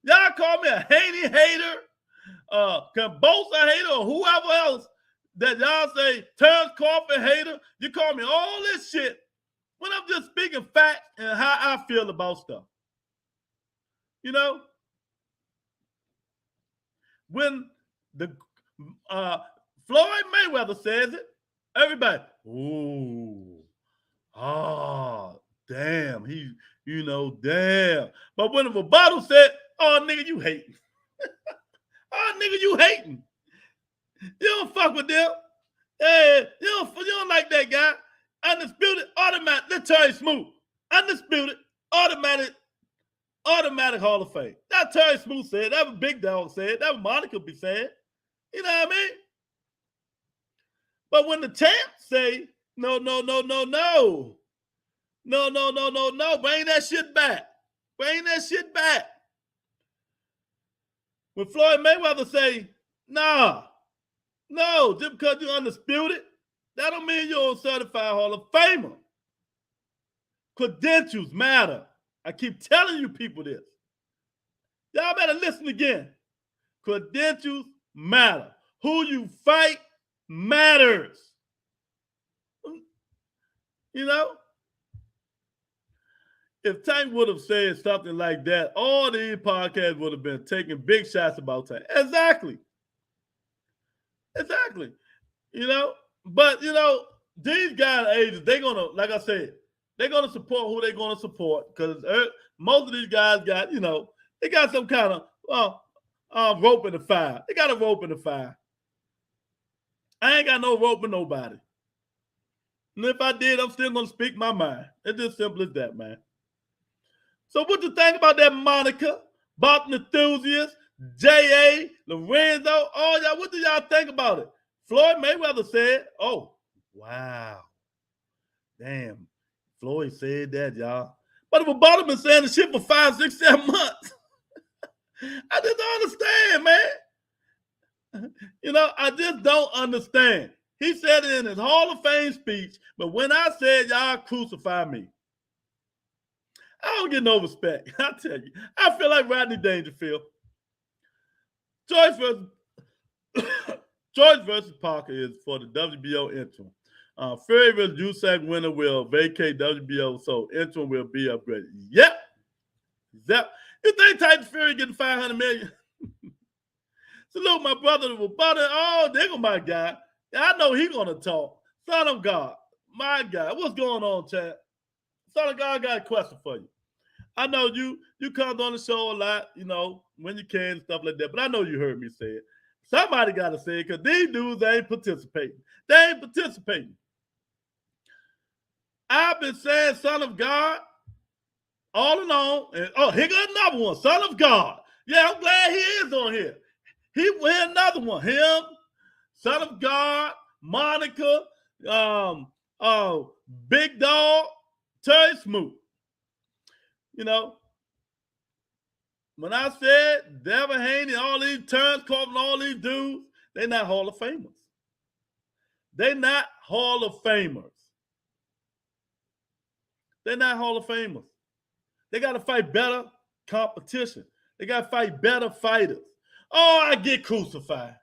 Y'all call me a hater, Cambosa hater, or whoever else that y'all say, Terrence Crawford hater. You call me all this shit when I'm just speaking facts and how I feel about stuff. You know? When the Floyd Mayweather says it, everybody, ooh, damn, damn. But when the rebuttal said, oh, nigga, you hating. Oh, nigga, you hating. You don't fuck with them. Hey, you don't like that guy. Undisputed, automatic. Let's tell you smooth. Undisputed, automatic Hall of Fame. That Terry Smooth said. That was Big Dog said. That was Monica be saying. You know what I mean? But when the champs say, no. Bring that shit back. Bring that shit back. When Floyd Mayweather say, no, just because you're undisputed, that don't mean you're a certified Hall of Famer. Credentials matter. I keep telling you people this. Y'all better listen again. Credentials matter. Who you fight matters. You know? If Tank would have said something like that, all these podcasts would have been taking big shots about Tank. Exactly. You know? But, you know, these guys' ages, they're going to, like I said, they're going to support who they're going to support because most of these guys got, you know, they got some kind of rope in the fire. They got a rope in the fire. I ain't got no rope with nobody. And if I did, I'm still going to speak my mind. It's just simple as that, man. So what you think about that, Monica, boxing enthusiast, J.A., Lorenzo, all y'all? What do y'all think about it? Floyd Mayweather said, oh, wow. Damn. Floyd said that, y'all. But if Obama been saying the shit for 5, 6, 7 months, I just don't understand, man. You know, I just don't understand. He said it in his Hall of Fame speech, but when I said y'all crucify me, I don't get no respect. I tell you, I feel like Rodney Dangerfield. George versus Parker is for the WBO interim. Fury versus USAC winner will vacate WBO, so interim will be upgraded. Yep. You think Tyson Fury getting $500 million? Salute my brother. Oh, there go my guy. I know he gonna talk. Son of God, my guy. What's going on, Chad? Son of God, I got a question for you. I know you come on the show a lot, you know, when you can and stuff like that, but I know you heard me say it. Somebody got to say it because these dudes ain't participating. They ain't participating. I've been saying Son of God all along. And, oh, here got another one. Son of God. Yeah, I'm glad he is on here. He win another one. Him, Son of God, Monica, Big Dog, Terry Smooth. You know, when I said Devin Haney, all these Terrence Crawford, all these dudes, they're not Hall of Famers. They're not Hall of Famers. They're not Hall of Famers. They got to fight better competition. They got to fight better fighters. Oh, I get crucified.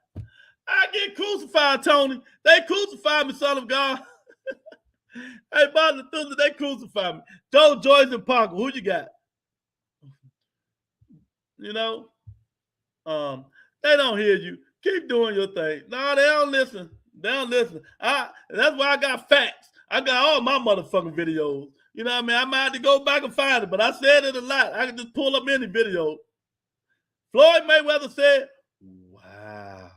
I get crucified, Tony. They crucified me, son of God. Hey, Martin Luther, they crucified me. Joe, Joyce, and Parker, who you got? You know, they don't hear you. Keep doing your thing. No, they don't listen. They don't listen. That's why I got facts. I got all my motherfucking videos. You know what I mean? I might have to go back and find it, but I said it a lot. I can just pull up any video. Floyd Mayweather said, wow.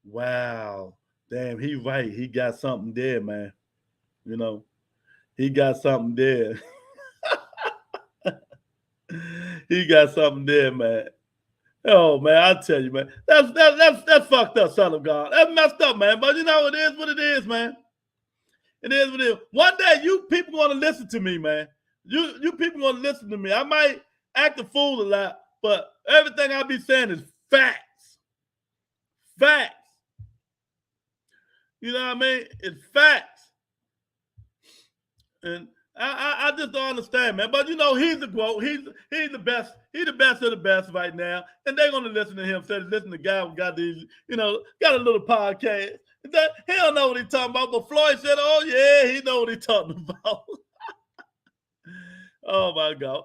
Wow. Damn, he right. He got something there, man. You know, he got something there. He got something there, man. Oh, man, I tell you, man. That's fucked up, son of God. That's messed up, man. But you know, it is what it is, man. It is what it is. One day, you people going to listen to me, man. You people going to listen to me. I might act a fool a lot, but everything I be saying is facts. Facts. You know what I mean? It's facts. And I just don't understand, man. But you know, he's the GOAT. He's the best. He's the best of the best right now. And they're gonna listen to him. So listen to the guy who got these, you know, got a little podcast. He don't know what he's talking about. But Floyd said, oh yeah, he know what he's talking about. Oh my God.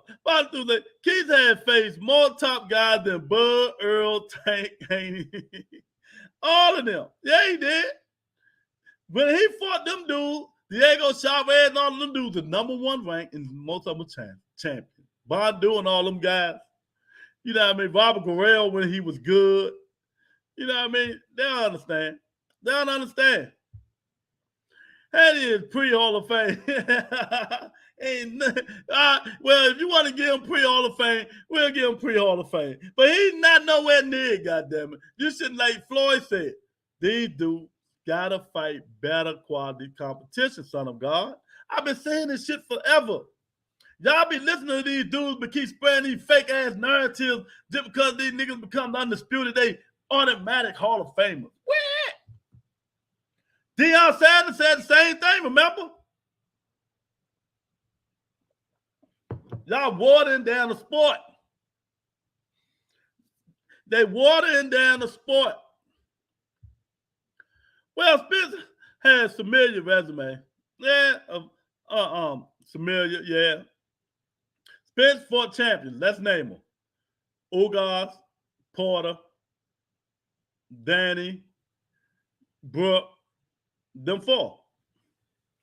Keith had faced more top guys than Bud, Earl, Tank, Haney. All of them. Yeah, he did. When he fought them dudes, Diego Chavez and all of them dudes, the #1 rank, and most of them champions. Bondu and all them guys. You know what I mean? Robert Guerrero when he was good. You know what I mean? They don't understand. They don't understand. That is pre-Hall of Fame. Well, if you want to give him pre-Hall of Fame, we'll give him pre-Hall of Fame. But he's not nowhere near it, goddammit. You shouldn't, like Floyd said, these dudes gotta fight better quality competition, son of God. I've been saying this shit forever. Y'all be listening to these dudes but keep spreading these fake ass narratives just because these niggas become undisputed. They automatic Hall of Famers. What? Deion Sanders said the same thing, remember? Y'all watering down the sport. They watering down the sport. Well, Spence has familiar resume. Yeah, familiar, yeah. Spence fought champions. Let's name them. Ugas, Porter, Danny, Brooke, them 4.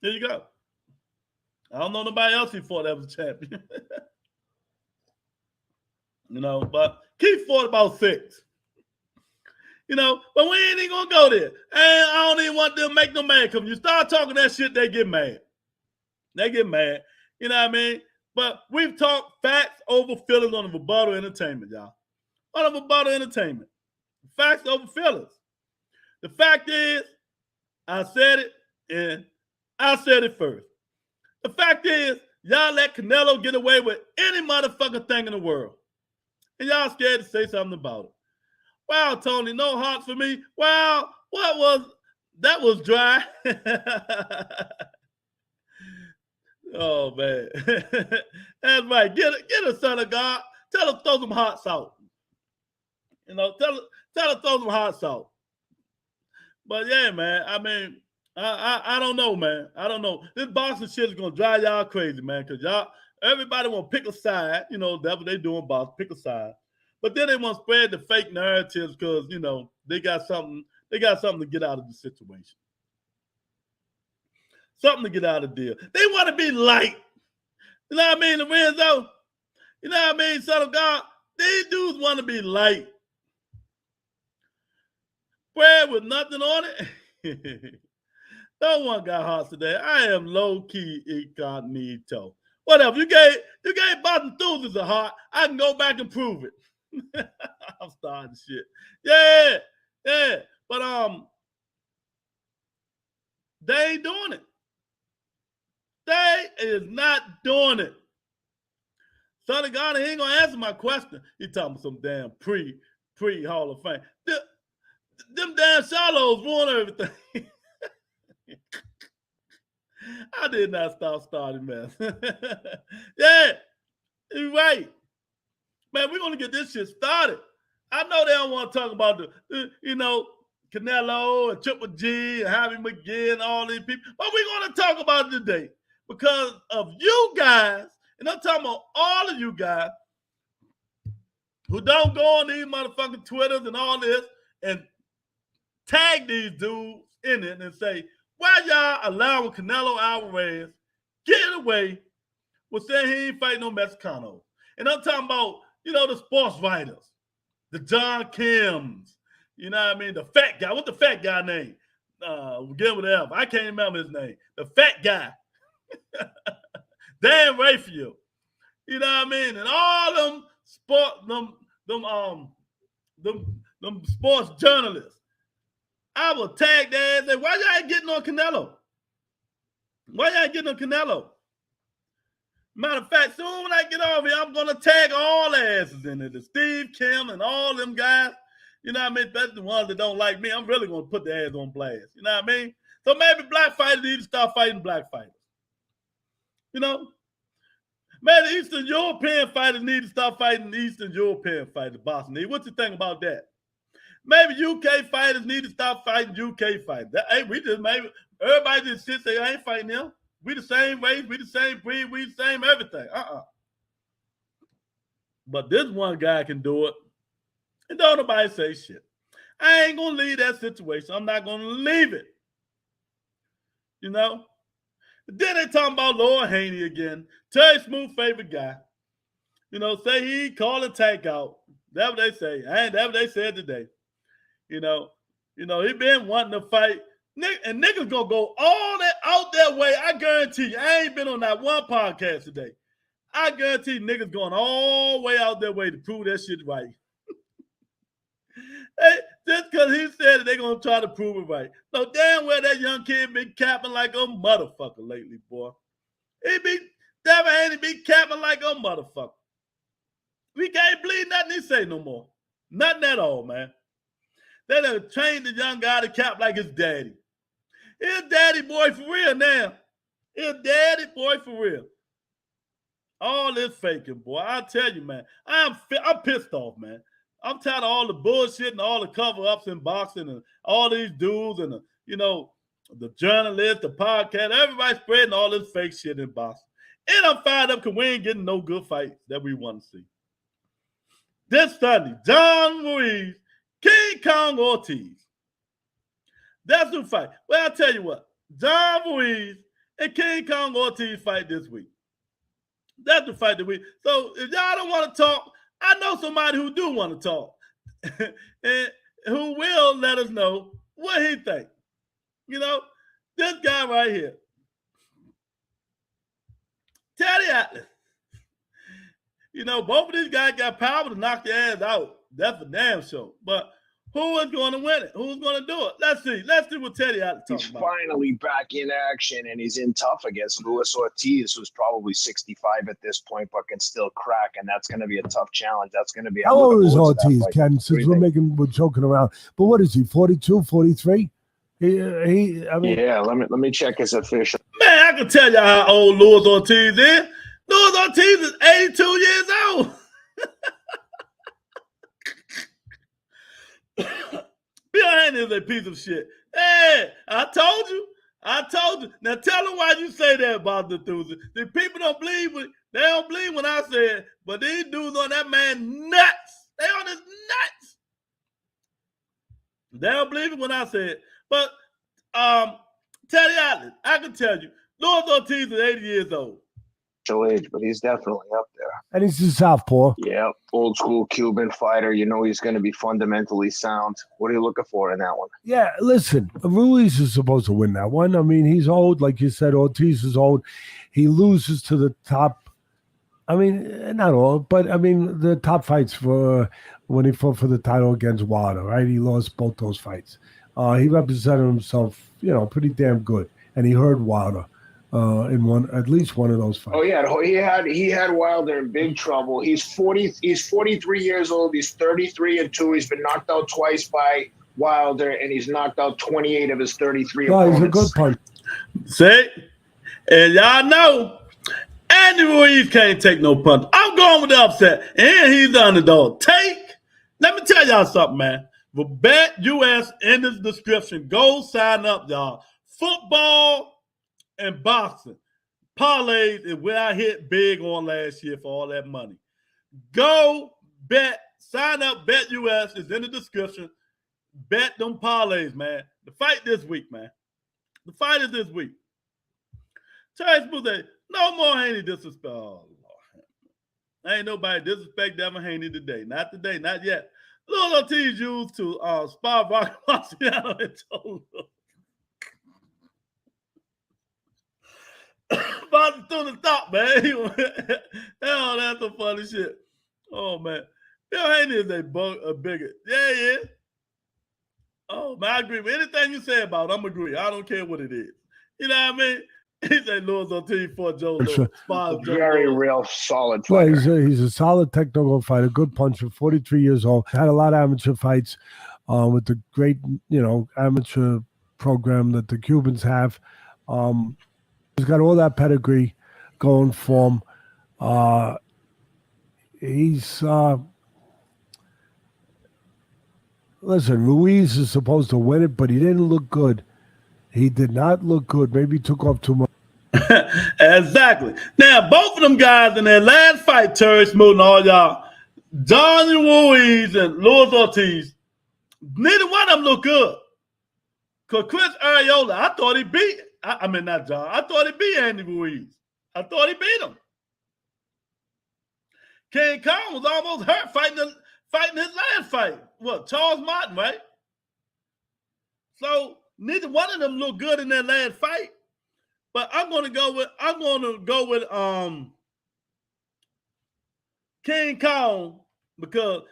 There you go. I don't know nobody else he fought that was a champion. You know, but Keith fought about 6. You know, but we ain't even gonna go there. And I don't even want them to make no mad. Because you start talking that shit, they get mad. They get mad. You know what I mean? But we've talked facts over feelings on the rebuttal entertainment, y'all. On the rebuttal entertainment. Facts over feelings. The fact is, I said it, and I said it first. The fact is, y'all let Canelo get away with any motherfucking thing in the world. And y'all scared to say something about it. Wow, Tony, no hearts for me. Wow, that was dry. Oh, man. That's right. Get a son of God. Tell her throw some hot salt. You know, tell her throw some hot salt. But yeah, man, I mean, I don't know, man. I don't know. This boxing shit is gonna drive y'all crazy, man, because everybody want to pick a side. You know, that's what they doing, boss, pick a side. But then they want to spread the fake narratives because, you know, they got something to get out of the situation. Something to get out of the deal. They want to be light. You know what I mean, Lorenzo? You know what I mean, son of God? These dudes want to be light. Bread with nothing on it. No one got hearts today. I am low-key incognito. Whatever. You gave Boston Enthusiasts a heart. I can go back and prove it. I'm starting shit. Yeah. But they ain't doing it. They is not doing it. Son of God, he ain't gonna answer my question. He talking about some damn pre Hall of Fame. Them damn shallows ruin everything. I did not stop starting mess. Yeah, you're right. Man, we're going to get this shit started. I know they don't want to talk about Canelo and Triple G and Javi McGee and all these people, but we're going to talk about it today because of you guys, and I'm talking about all of you guys who don't go on these motherfucking Twitters and all this and tag these dudes in it and say, why y'all allowing Canelo Alvarez get away with saying he ain't fighting no Mexicano? And I'm talking about, the sports writers, the John Kims, you know what I mean? The fat guy. What's the fat guy name? Begin with F. I can't remember his name. The fat guy. Dan Raphael. You know what I mean? And all them sports journalists. I will tag their ass and say, why y'all ain't getting on Canelo? Why y'all ain't getting on Canelo? Matter of fact, soon when I get over here, I'm gonna tag all the asses in it. The Steve Kim and all them guys. You know what I mean? That's the ones that don't like me. I'm really gonna put their ass on blast. You know what I mean? So maybe black fighters need to start fighting black fighters. Maybe Eastern European fighters need to start fighting Eastern European fighters, Boston. What you think about that? Maybe UK fighters need to stop fighting UK fighters. Hey, everybody just sit there, I ain't fighting them. We the same race, we the same breed, we the same everything. But this one guy can do it. And don't nobody say shit. I ain't gonna leave that situation. I'm not gonna leave it. Then they talking about Lord Haney again. Terry Smooth favorite guy. Say he call a tank out. That's what they say. That's what they said today. He been wanting to fight. And niggas gonna go all that out their way. I guarantee you. I ain't been on that one podcast today. I guarantee you niggas going all the way out their way to prove that shit right. Hey, just because he said it, they gonna try to prove it right. No, damn well that young kid been capping like a motherfucker lately, boy. Devin Haney be capping like a motherfucker. We can't believe nothing he say no more. Nothing at all, man. They done trained the young guy to cap like his daddy. His daddy boy for real now. His daddy boy for real. All this faking, boy. I tell you, man. I'm pissed off, man. I'm tired of all the bullshit and all the cover-ups in boxing and all these dudes and the journalists, the podcast, everybody spreading all this fake shit in boxing. And I'm fired up because we ain't getting no good fights that we want to see. This Sunday, John Ruiz, King Kong Ortiz. That's who fight. Well, I'll tell you what. John Ruiz and King Kong Ortiz fight this week. That's the fight this week. So if y'all don't want to talk, I know somebody who do want to talk. And who will let us know what he think. This guy right here. Teddy Atlas. Both of these guys got power to knock their ass out. That's for damn sure. But who is going to win it? Who's going to do it? Let's see. Let's see what Teddy Atlas talking about.
He's finally back in action, and he's in tough against Luis Ortiz, who's probably 65 at this point, but can still crack, and that's going to be a tough challenge. That's going to be.
How old is Ortiz, Ken? Since we're joking around, but what is he? 42, 43?
Yeah. Let me check his official.
Man, I can tell you how old Luis Ortiz is. Luis Ortiz is 82 years old. Bill Haney is a piece of shit. Hey, I told you. Now tell them why you say that about the dudes. The people don't believe it. They don't believe when I say it. But these dudes on that man nuts. They on his nuts. They don't believe it when I say it. But Teddy Atlas, I can tell you, Luis Ortiz is 80 years old.
Age, but he's definitely up there.
And he's a southpaw.
Yeah, old school Cuban fighter. He's going to be fundamentally sound. What are you looking for in that one?
Yeah, listen, Ruiz is supposed to win that one. I mean, he's old, like you said. Ortiz is old. He loses to the top. I mean, not all, but I mean, the top fights for when he fought for the title against Wilder, right? He lost both those fights. He represented himself, pretty damn good, and he hurt Wilder. In at least one of those fights.
Oh yeah, he had Wilder in big trouble. He's 43 years old. He's 33-2. He's been knocked out twice by Wilder, and he's knocked out 28 of his 33 opponents.
He's a good puncher.
Say, And y'all know, Andy Ruiz can't take no punch. I'm going with the upset. And he's the underdog. Let me tell y'all something, man. The BetUS in the description. Go sign up, y'all. Football and boxing. Parlays is where I hit big on last year for all that money. Go bet. Sign up. BetUS is in the description. Bet them parlays, man. The fight this week, man. The fight is this week. Terry Smooth said, no more Haney disrespect. Oh, Lord. Ain't nobody disrespect Devin Haney today. Not today, not yet. Lil Ortiz used to spar Rocky Marciano and told him. About to the top, man. Oh, that's some funny shit. Oh, man. Bill Haney is a bigot. Yeah, he is. Oh, man, I agree with anything you say about it. I'm agree. I don't care what it is. You know what I mean? He said Lewis Ortiz for Joe Lewis.
Very real solid fighter.
Well, he's a solid technical fighter, good puncher, 43 years old. Had a lot of amateur fights with the great, amateur program that the Cubans have. He's got all that pedigree going for him. Listen, Ruiz is supposed to win it, but he didn't look good. He did not look good. Maybe he took off too much.
Exactly. Now, both of them guys in their last fight, Terry Smooth and all y'all, Johnny Ruiz and Lewis Ortiz, neither one of them look good. Because Chris Arreola, I thought he beat, not John, I thought he beat Andy Ruiz. I thought he beat him. King Kong was almost hurt fighting his last fight. What, Charles Martin, right? So neither one of them looked good in their last fight. But I'm gonna go with King Kong, because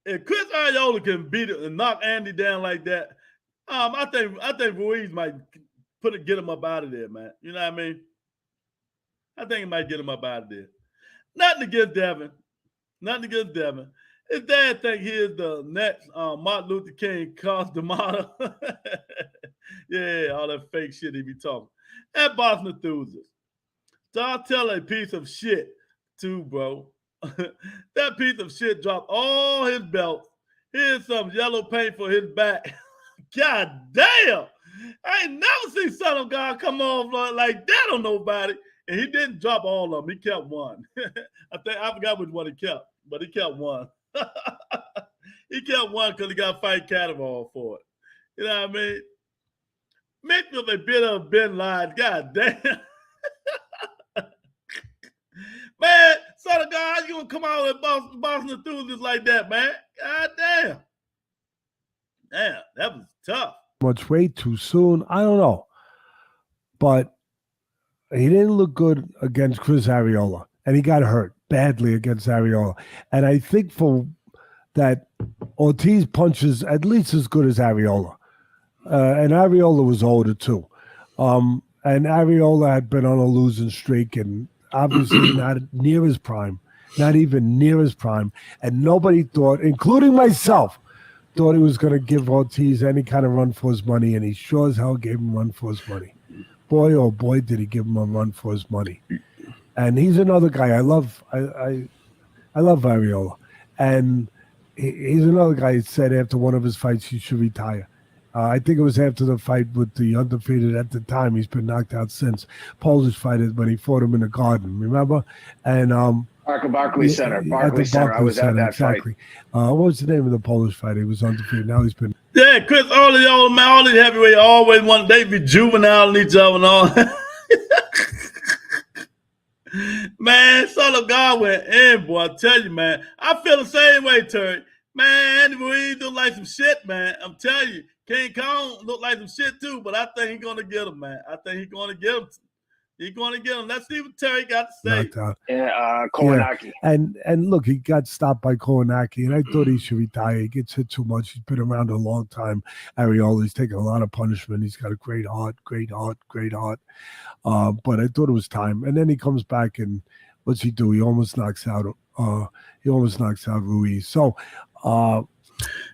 if Chris Arreola can beat it and knock Andy down like that, I think Ruiz might get him up out of there, man. You know what I mean? I think he might get him up out of there. Nothing against Devin. His dad think he is the next Martin Luther King Costamata. Yeah, all that fake shit he be talking. That Boston enthusiast. Dartell a piece of shit too, bro. That piece of shit dropped all his belts. Here's some yellow paint for his back. God damn. I ain't never seen Son of God come off like that on nobody. And he didn't drop all of them. He kept one. I forgot which one he kept, but he kept one. He kept one because he got fight Catterall for it. You know what I mean? Make me a bit of Ben Laden. God damn. Man, Son of God, how you gonna come out with Boston enthusiasts like that, man? God damn. Damn, that was tough.
Much weight too soon. I don't know. But he didn't look good against Chris Arreola. And he got hurt badly against Arreola. And I think for that, Ortiz punches at least as good as Arreola. And Arreola was older too. And Arreola had been on a losing streak and obviously not near his prime, not even near his prime. And nobody thought, including myself, thought he was going to give Ortiz any kind of run for his money. And he sure as hell gave him a run for his money. Boy, oh boy, did he give him a run for his money. And he's another guy. I love Arreola. And he's another guy who said after one of his fights he should retire. I think it was after the fight with the undefeated at the time. He's been knocked out since. Polish fighter when he fought him in the Garden, remember? And
Barclays Center. Barclays Center. I was at that
exactly.
fight.
What was the name of the Polish fighter? He was undefeated. Now he's been.
Yeah, Chris, all these heavyweights always want they be juvenile each other and all. Man, Son of God went in, boy. I tell you, man. I feel the same way, Terry. Man, Andy Ruiz look like some shit, man. I'm telling you. King Kong look like some shit too, but I think he's going to get him, man. I think he's going to get him. He's going to get him. Let's see what Terry got to say.
Kownacki.
Yeah. And look, he got stopped by Kownacki, and I thought he should retire. He gets hit too much. He's been around a long time. Arreola's taken a lot of punishment. He's got a great heart. But I thought it was time. And then he comes back, and what's he do? He almost knocks out Ruiz. So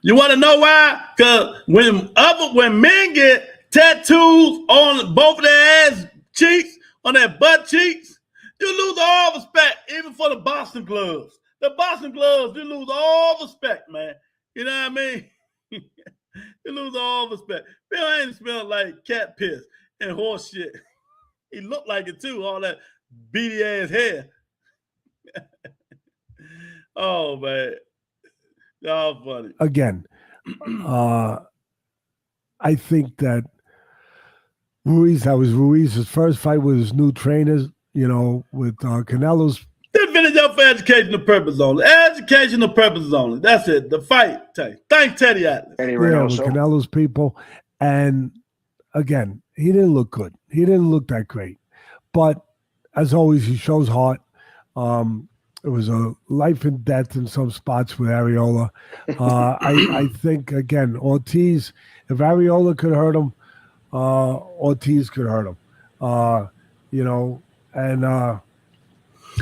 you want to know why? Because when men get tattoos on both of their ass cheeks, on that butt cheeks, you lose all respect, even for the boxing gloves. The boxing gloves, you lose all respect, man. You know what I mean? You lose all respect. Bill ain't smelled like cat piss and horse shit. He looked like it too, all that beady ass hair. Oh man. Y'all funny.
Again, I think that that was Ruiz's first fight with his new trainers, with Canelo's.
This video for educational purposes only. Educational purposes only. That's it. The fight. Thanks, Teddy Atlas.
Eddie
With
Reynoso.
Canelo's people. And again, he didn't look good. He didn't look that great. But as always, he shows heart. It was a life and death in some spots with Areola. I think, again, Ortiz, if Areola could hurt him, Ortiz could hurt him.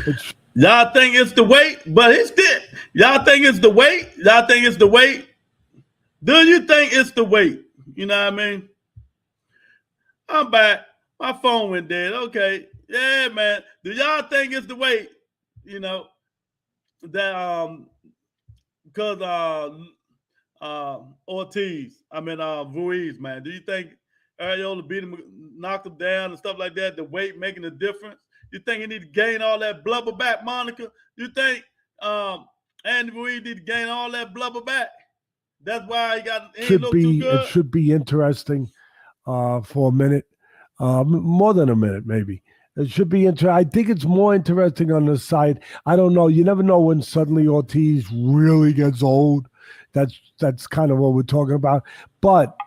It's.
Y'all think it's the weight, but it's it. Y'all think it's the weight? Y'all think it's the weight? Do you think it's the weight? You know what I mean? I'm back. My phone went dead. Okay. Yeah, man. Do y'all think it's the weight? That because Ortiz, Ruiz, man. Do you think Areola beat him, knocked him down and stuff like that, the weight making a difference? You think he need to gain all that blubber back, Monica? You think Andy Ruiz need to gain all that blubber back? That's why he look too good?
It should be interesting for a minute, more than a minute maybe. It should be interesting. I think it's more interesting on the side. I don't know. You never know when suddenly Ortiz really gets old. That's kind of what we're talking about. But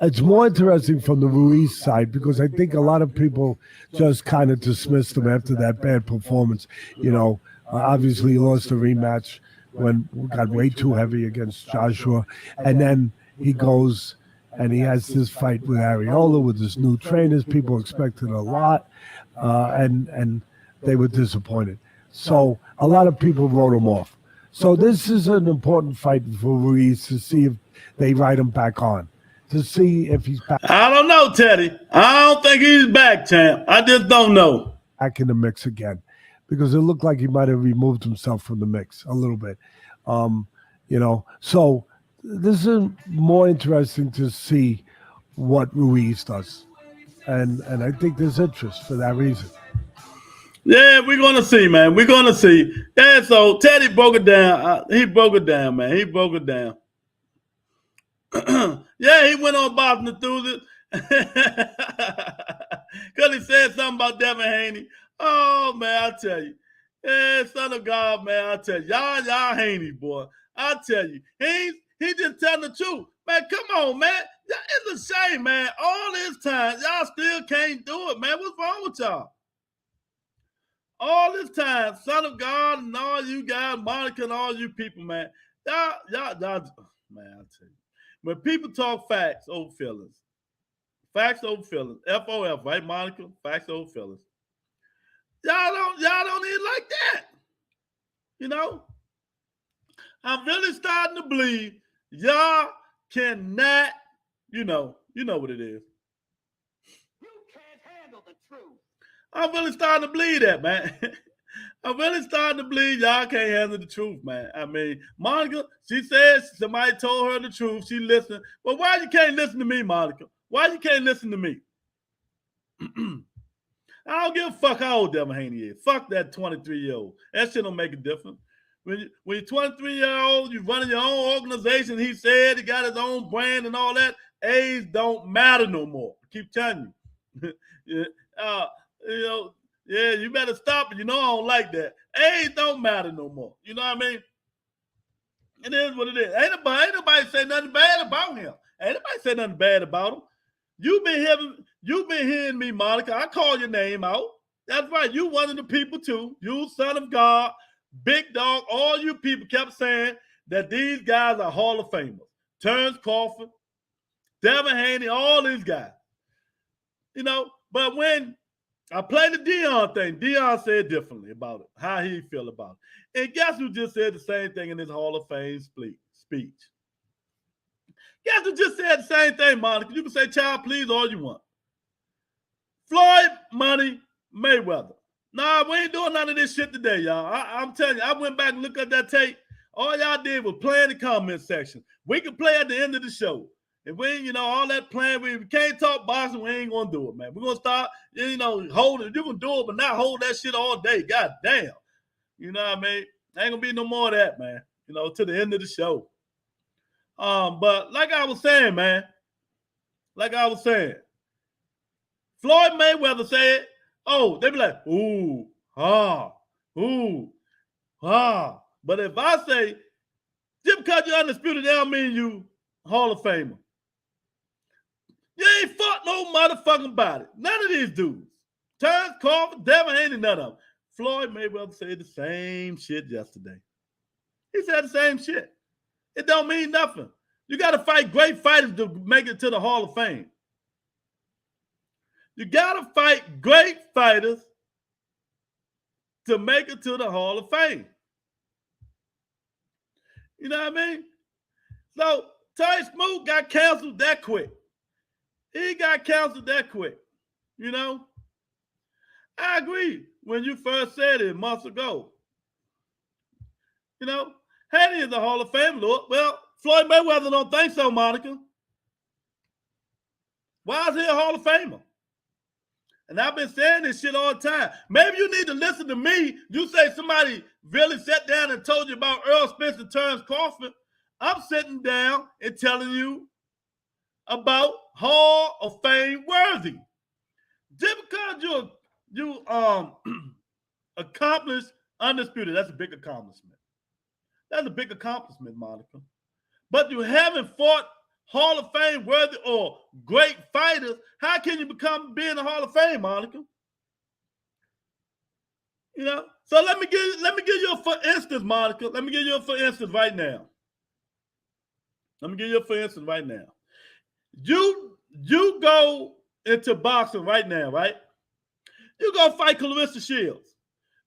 it's more interesting from the Ruiz side because I think a lot of people just kind of dismissed him after that bad performance. Obviously he lost a rematch when he got way too heavy against Joshua. And then he goes and he has this fight with Areola with his new trainers. People expected a lot, and they were disappointed. So a lot of people wrote him off. So this is an important fight for Ruiz to see if they write him back on, to see if he's back.
I don't know, Teddy. I don't think he's back, champ. I just don't know.
Back in the mix again, because it looked like he might have removed himself from the mix a little bit. So this is more interesting to see what Ruiz does. And I think there's interest for that reason.
Yeah, we're going to see, man. We're going to see. Yeah, so Teddy broke it down. He broke it down, man. He broke it down. Yeah, he went on Boston Enthusiast because he said something about Devin Haney. Oh, man, I tell you. Yeah, son of God, man, I tell you. Y'all Haney, boy. I tell you. He just telling the truth. Man, come on, man. It's a shame, man. All this time, y'all still can't do it, man. What's wrong with y'all? All this time, son of God and all you guys, Monica and all you people, man. Y'all, man, I tell you. When people talk facts over feelings, FOF, right, Monica? Facts over feelings. Y'all don't even like that. I'm really starting to believe y'all cannot, you know what it is.
You can't handle the truth.
I'm really starting to believe that, man. I'm really starting to believe y'all can't handle the truth, man. Monica, she said somebody told her the truth. She listened. But why you can't listen to me, Monica? Why you can't listen to me? I don't give a fuck how old Devin Haney is. Fuck that 23-year-old. That shit don't make a difference. When you're 23-year-old, you're running your own organization. He said he got his own brand and all that. Age don't matter no more. I keep telling you. You better stop it. I don't like that. Age don't matter no more. You know what I mean? It is what it is. Ain't nobody say nothing bad about him. Ain't nobody say nothing bad about him. You've been hearing me, Monica. I call your name out. That's right. You one of the people too. You son of God, big dog. All you people kept saying that these guys are Hall of Famers. Terrence Crawford, Devin Haney, all these guys. But when I played the Dion thing, Dion said differently about it, how he feel about it. And guess who just said the same thing in his Hall of Fame speech? Guess who just said the same thing, Monica? You can say child please all you want. Floyd Money Mayweather. Nah, we ain't doing none of this shit today, y'all. I'm telling you, I went back and looked at that tape. All y'all did was play in the comment section. We can play at the end of the show. If we ain't, all that playing, we can't talk boxing, we ain't gonna do it, man. We're gonna start, holding. You can do it, but not hold that shit all day. God damn. You know what I mean? Ain't gonna be no more of that, man. To the end of the show. But like I was saying, man, Floyd Mayweather said, oh, they be like, ooh, ah. But if I say, just because you're undisputed, that don't mean you Hall of Famer. You ain't fought no motherfucking body. None of these dudes. Terrence Crawford, Devin Haney, none of them. Floyd Mayweather said the same shit yesterday. He said the same shit. It don't mean nothing. You got to fight great fighters to make it to the Hall of Fame. You got to fight great fighters to make it to the Hall of Fame. You know what I mean? So, Terry Smoot got canceled that quick. He got canceled that quick. I agree when you first said it months ago. Haney is a Hall of Fame, Lord. Well, Floyd Mayweather don't think so, Monica. Why is he a Hall of Famer? And I've been saying this shit all the time. Maybe you need to listen to me. You say somebody really sat down and told you about Earl Spence and Terrence Crawford. I'm sitting down and telling you about Hall of Fame worthy. Just because you accomplished undisputed, that's a big accomplishment. That's a big accomplishment, Monica. But you haven't fought Hall of Fame worthy or great fighters. How can you become being a Hall of Fame, Monica? So let me give you a for instance, Monica. Let me give you a for instance right now. You go into boxing right now, right? You go fight Clarissa Shields.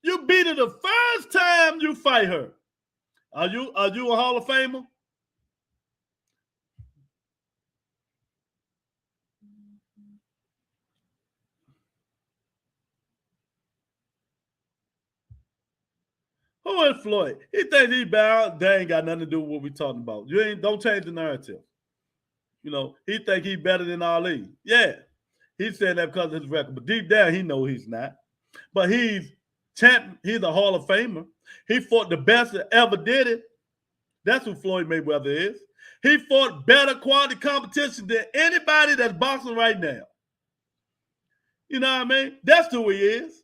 You beat her the first time you fight her. Are you a Hall of Famer? Who is Floyd? He thinks he bound. They ain't got nothing to do with what we talking about. Don't change the narrative. He think he better than Ali. Yeah. He's saying that because of his record. But deep down, he know he's not. But he's champion. He's a Hall of Famer. He fought the best that ever did it. That's who Floyd Mayweather is. He fought better quality competition than anybody that's boxing right now. You know what I mean? That's who he is.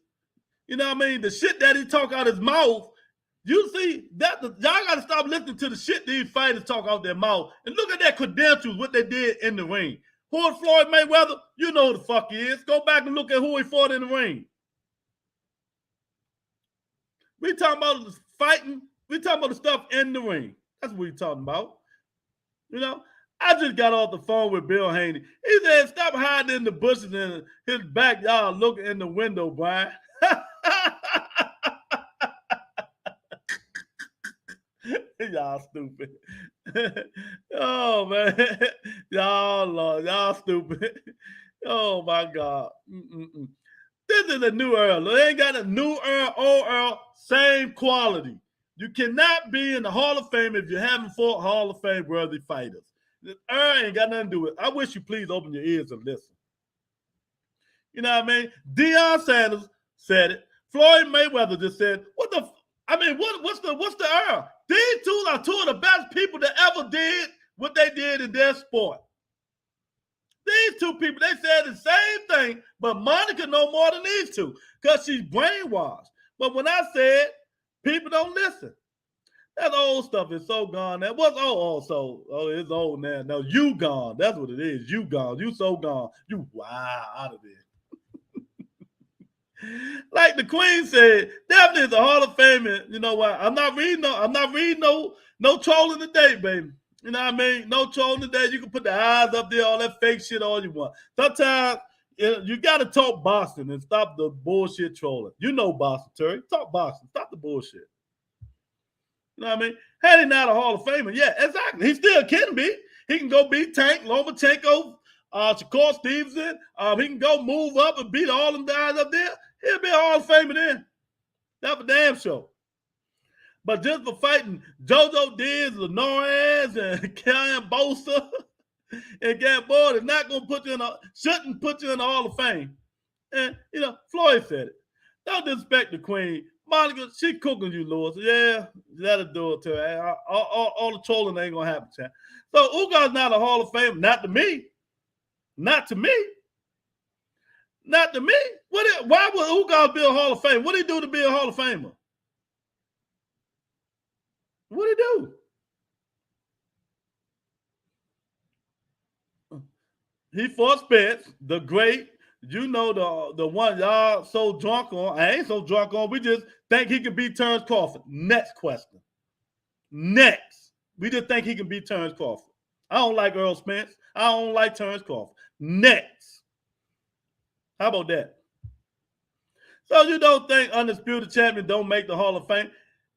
You know what I mean? The shit that he talk out his mouth, you see, y'all got to stop listening to the shit these fighters talk out their mouth and look at their credentials, what they did in the ring. Who is Floyd Mayweather? You know who the fuck he is. Go back and look at who he fought in the ring. We talking about fighting. We talking about the stuff in the ring. That's what we talking about. I just got off the phone with Bill Haney. He said, stop hiding in the bushes in his backyard looking in the window, Brian. Y'all stupid. Oh, man. Y'all stupid. Oh, my God. This is a new Earl. They ain't got a new Earl, old Earl, same quality. You cannot be in the Hall of Fame if you haven't fought Hall of Fame worthy fighters. Earl ain't got nothing to do with it. I wish you please open your ears and listen. You know what I mean? Deion Sanders said it. Floyd Mayweather just said, what's the Earl? These two are two of the best people that ever did what they did in their sport. These two people, they said the same thing, but Monica know more than these two because she's brainwashed. But when I said, people don't listen. That old stuff is so gone now. What's it's old now. No, you gone. That's what it is. You gone. You so gone. You out of there. Like the Queen said, definitely is a Hall of Fame. You know what? I'm not reading no trolling today, baby. You know what I mean? No trolling today. You can put the eyes up there, all that fake shit all you want. Sometimes you got to talk boxing and stop the bullshit trolling. You know boxing, Terry. Talk boxing. Stop the bullshit. You know what I mean? Had he not a Hall of Famer, yeah, exactly. He still can be. He can go beat Tank, Lomachenko, Shakur Stevenson, he can go move up and beat all them guys up there. He'll be a Hall of Famer then. That's a damn sure. But just for fighting JoJo Diaz, Lenore's, and Cam Bosa and Gamboa is not going to shouldn't put you in the Hall of Fame. And, Floyd said it. Don't disrespect the queen. Monica, she cooking you, Lewis. Yeah, let her do it to her. All the trolling ain't going to happen, Chad. So Ugar's not a Hall of Famer. Not to me. Not to me. Not to me. Why would Ugar be a Hall of Famer? What did he do to be a Hall of Famer? What did he do? He fought Spence, the great, the one y'all so drunk on. I ain't so drunk on. We just think he can beat Terrence Crawford. Next question. Next. We just think he can beat Terrence Crawford. I don't like Earl Spence. I don't like Terrence Crawford. Next. How about that? So you don't think undisputed champion don't make the Hall of Fame?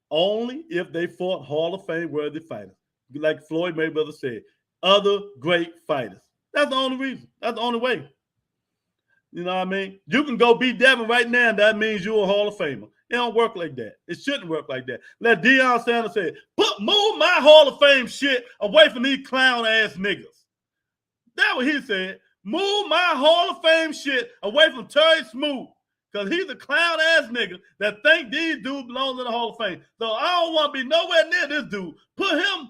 Only if they fought Hall of Fame worthy fighters. Like Floyd Mayweather said, other great fighters. That's the only reason. That's the only way. You know what I mean? You can go beat Devin right now, and that means you're a Hall of Famer. It don't work like that. It shouldn't work like that. Let Deion Sanders say, move my Hall of Fame shit away from these clown-ass niggas. That's what he said. Move my Hall of Fame shit away from Terry Smoot, because he's a clown-ass nigga that think these dudes belong in the Hall of Fame. So I don't want to be nowhere near this dude. Put him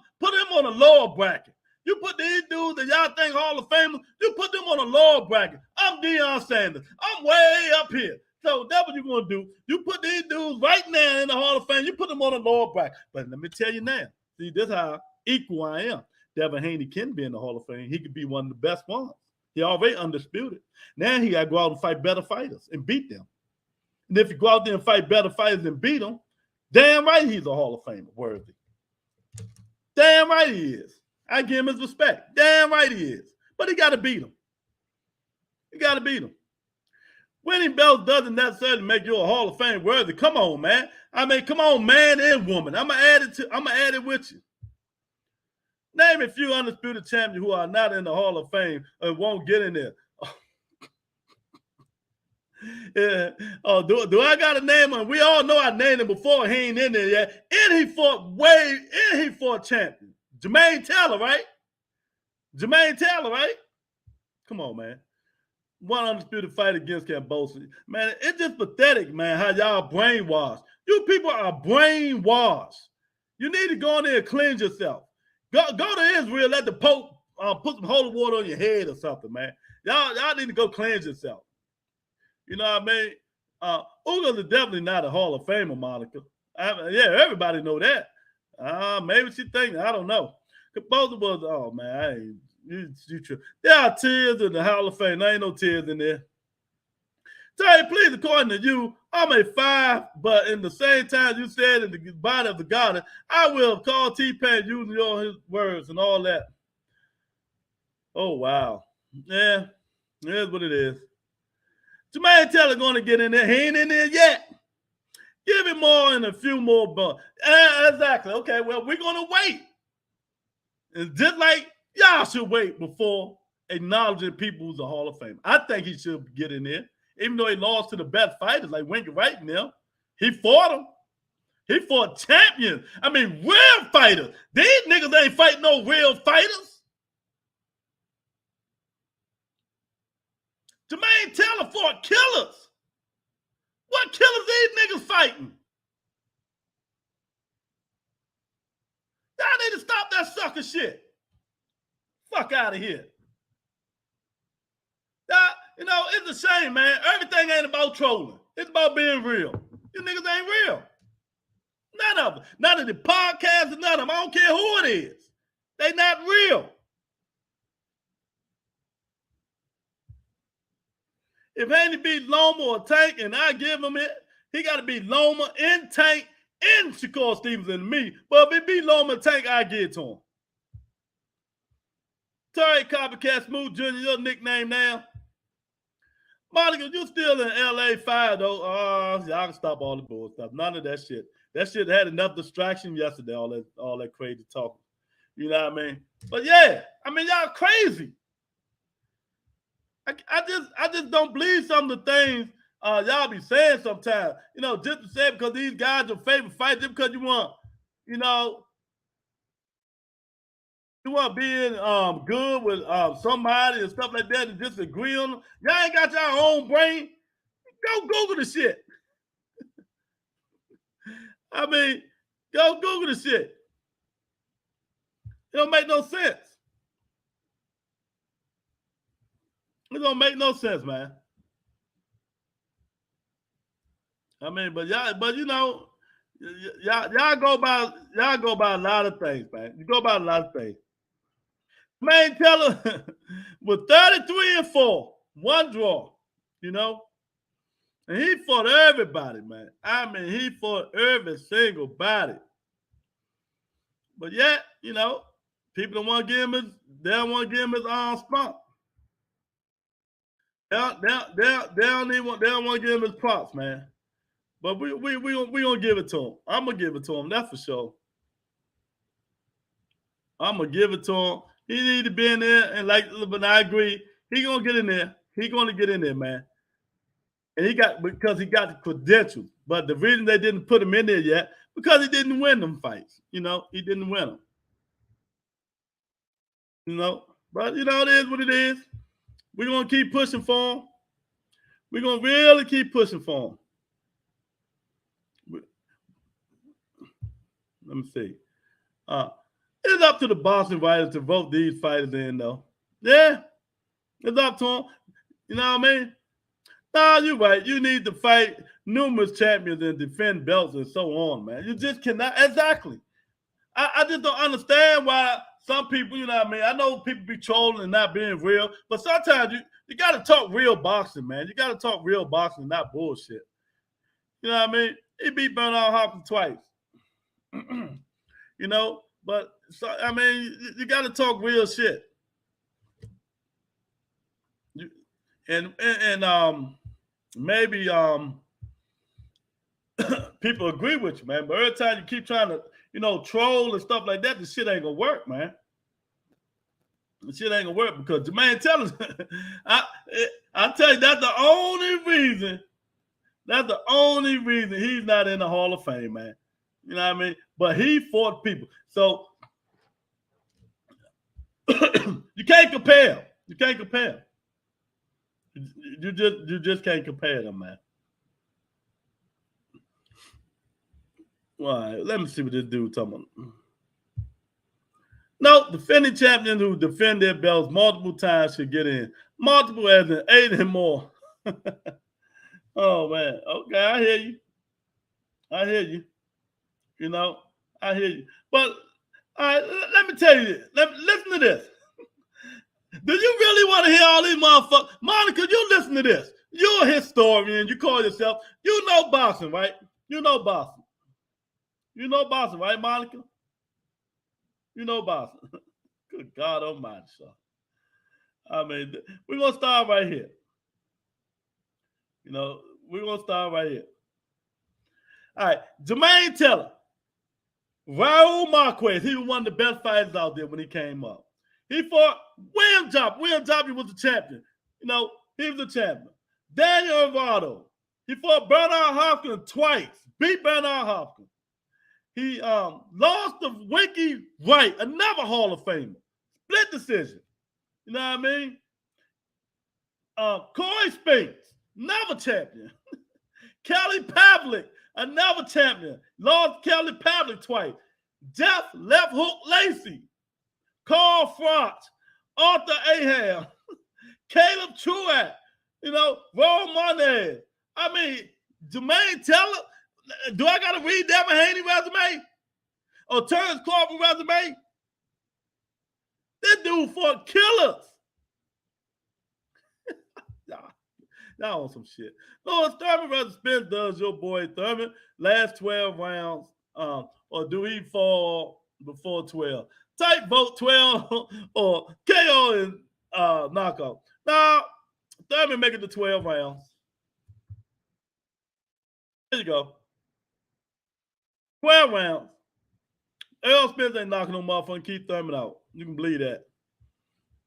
on a lower bracket. You put these dudes that y'all think Hall of Famers, you put them on a lower bracket. I'm Deion Sanders. I'm way up here. So that's what you're going to do. You put these dudes right now in the Hall of Fame. You put them on a lower bracket. But let me tell you now. See, this is how equal I am. Devin Haney can be in the Hall of Fame. He could be one of the best ones. He already undisputed. Now he got to go out and fight better fighters and beat them. And if you go out there and fight better fighters and beat them, damn right he's a Hall of Famer worthy. Damn right he is. I give him his respect. Damn right he is. But he got to beat him. He got to beat him. Winning belts doesn't necessarily make you a Hall of Fame worthy. Come on, man. I mean, come on, man and woman. I'm gonna add it with you. Name a few undisputed champions who are not in the Hall of Fame and won't get in there. Yeah. Oh, do I got a name him? We all know I named him before. He ain't in there yet. And he fought champion. Jermaine Taylor, right? Come on, man. One undisputed fight against Cambosa. Man, it's just pathetic, man, how y'all brainwashed. You people are brainwashed. You need to go in there and cleanse yourself. Go to Israel, let the Pope put some holy water on your head or something, man. Y'all need to go cleanse yourself. You know what I mean? Ugas is definitely not a Hall of Famer, Monica. Yeah, everybody know that. Maybe she thinks, I don't know. Cambosa was, oh, man, you true. There are tears in the Hall of Fame. There ain't no tears in there. Terry, please, according to you, I'm a 5, but in the same time you said in the body of the garden, I will call T-Pain using his words and all that. Oh, wow. Yeah, here's what it is. Jermaine Taylor going to get in there. He ain't in there yet. Give him more and a few more bucks. Exactly. Okay, well, we're going to wait. And just like y'all should wait before acknowledging people who's a Hall of Fame. I think he should get in there, even though he lost to the best fighters like Winky Wright now. He fought them. He fought champions. I mean, real fighters. These niggas ain't fighting no real fighters. Jermaine Taylor fought killers. What killers these niggas fighting? Y'all need to stop that sucker shit. Fuck out of here. It's a shame, man. Everything ain't about trolling. It's about being real. These niggas ain't real. None of them. None of the podcasts, none of them. I don't care who it is. They not real. If Haney beat Loma or Tank and I give him it, he got to beat Loma and Tank and Shakur Stevenson and me. But if he beat Loma and Tank, I get to him. Terry Copycat Smooth Jr., your nickname now. Monica, you still in LA 5 though. Y'all can stop all the bull stuff. None of that shit. That shit had enough distraction yesterday, all that crazy talking. You know what I mean? But yeah, I mean, y'all crazy. I just don't believe some of the things y'all be saying sometimes. You know, just to say because these guys are favorite fights, just because you want, you know, you want being good with somebody and stuff like that and just agree on them. Y'all ain't got your own brain. Go Google the shit. I mean, go Google the shit. It don't make no sense. It don't make no sense, man. I mean, but you know, y'all go by a lot of things, man. You go by a lot of things. Man, Teller with 33-4, one draw, you know. And he fought everybody, man. I mean, he fought every single body. But yet, you know, people don't want to give him his spot. They don't want to give him his props, man. But we gonna give it to him. I'm gonna give it to him. That's for sure. I'm gonna give it to him. He need to be in there, and but I agree. He gonna get in there. He gonna get in there, man. And because he got the credentials. But the reason they didn't put him in there yet, because he didn't win them fights. You know, he didn't win them. You know, but you know, it is what it is. We're gonna keep pushing for him. We're gonna really keep pushing for him. Let me see. It's up to the boxing writers to vote these fighters in, though. Yeah, it's up to them. You know what I mean? No, you're right. You need to fight numerous champions and defend belts and so on, man. You just cannot. Exactly. I just don't understand why some people, you know what I mean? I know people be trolling and not being real, but sometimes you got to talk real boxing, man. You got to talk real boxing, not bullshit. You know what I mean? He beat Bernard Hopkins twice. You know, but so I mean, you got to talk real shit. And maybe people agree with you, man. But every time you keep trying to, you know, troll and stuff like that, the shit ain't gonna work, man. The shit ain't gonna work because Jermaine Taylor, I tell you, that's the only reason. That's the only reason he's not in the Hall of Fame, man. You know what I mean? But he fought people. So you can't compare him. You can't compare him. You just can't compare them, man. All right, let me see what this dude talking about. No, defending champions who defend their belts multiple times should get in. Multiple as in 8 and more. Oh, man. Okay, I hear you. I hear you. You know, I hear you. But all right, let me tell you this. Listen to this. Do you really want to hear all these motherfuckers? Monica, you listen to this. You're a historian. You call yourself. You know boxing, right? You know boxing. You know boxing, right, Monica? You know boxing. Good God almighty, son. I mean, we're going to start right here. You know, we're going to start right here. All right, Jermaine Taylor. Raul Marquez, he was one of the best fighters out there when he came up. He fought William Jopp. William Jopp, he was the champion. You know, he was the champion. Daniel Alvarado. He fought Bernard Hopkins twice. Beat Bernard Hopkins. He lost to Winky Wright, another Hall of Famer. Split decision. You know what I mean? Corey Spinks, another champion. Kelly Pavlik, another champion. Lost Kelly Pavlik twice. Jeff Left Hook Lacey. Carl Froch. Arthur Aham. Caleb Truax. You know, Ron Monez. I mean, Jermaine Taylor. Do I got to read Devin Haney resume? Or Terrence Crawford resume? This dude fought killers. Y'all on some shit. Lawrence Thurman versus Spence does your boy Thurman last 12 rounds, or do he fall before 12? Type vote 12 or KO and knockout. Now, Thurman make it to 12 rounds. There you go. 12 rounds. Errol Spence ain't knocking no motherfucking Keith Thurman out. You can believe that.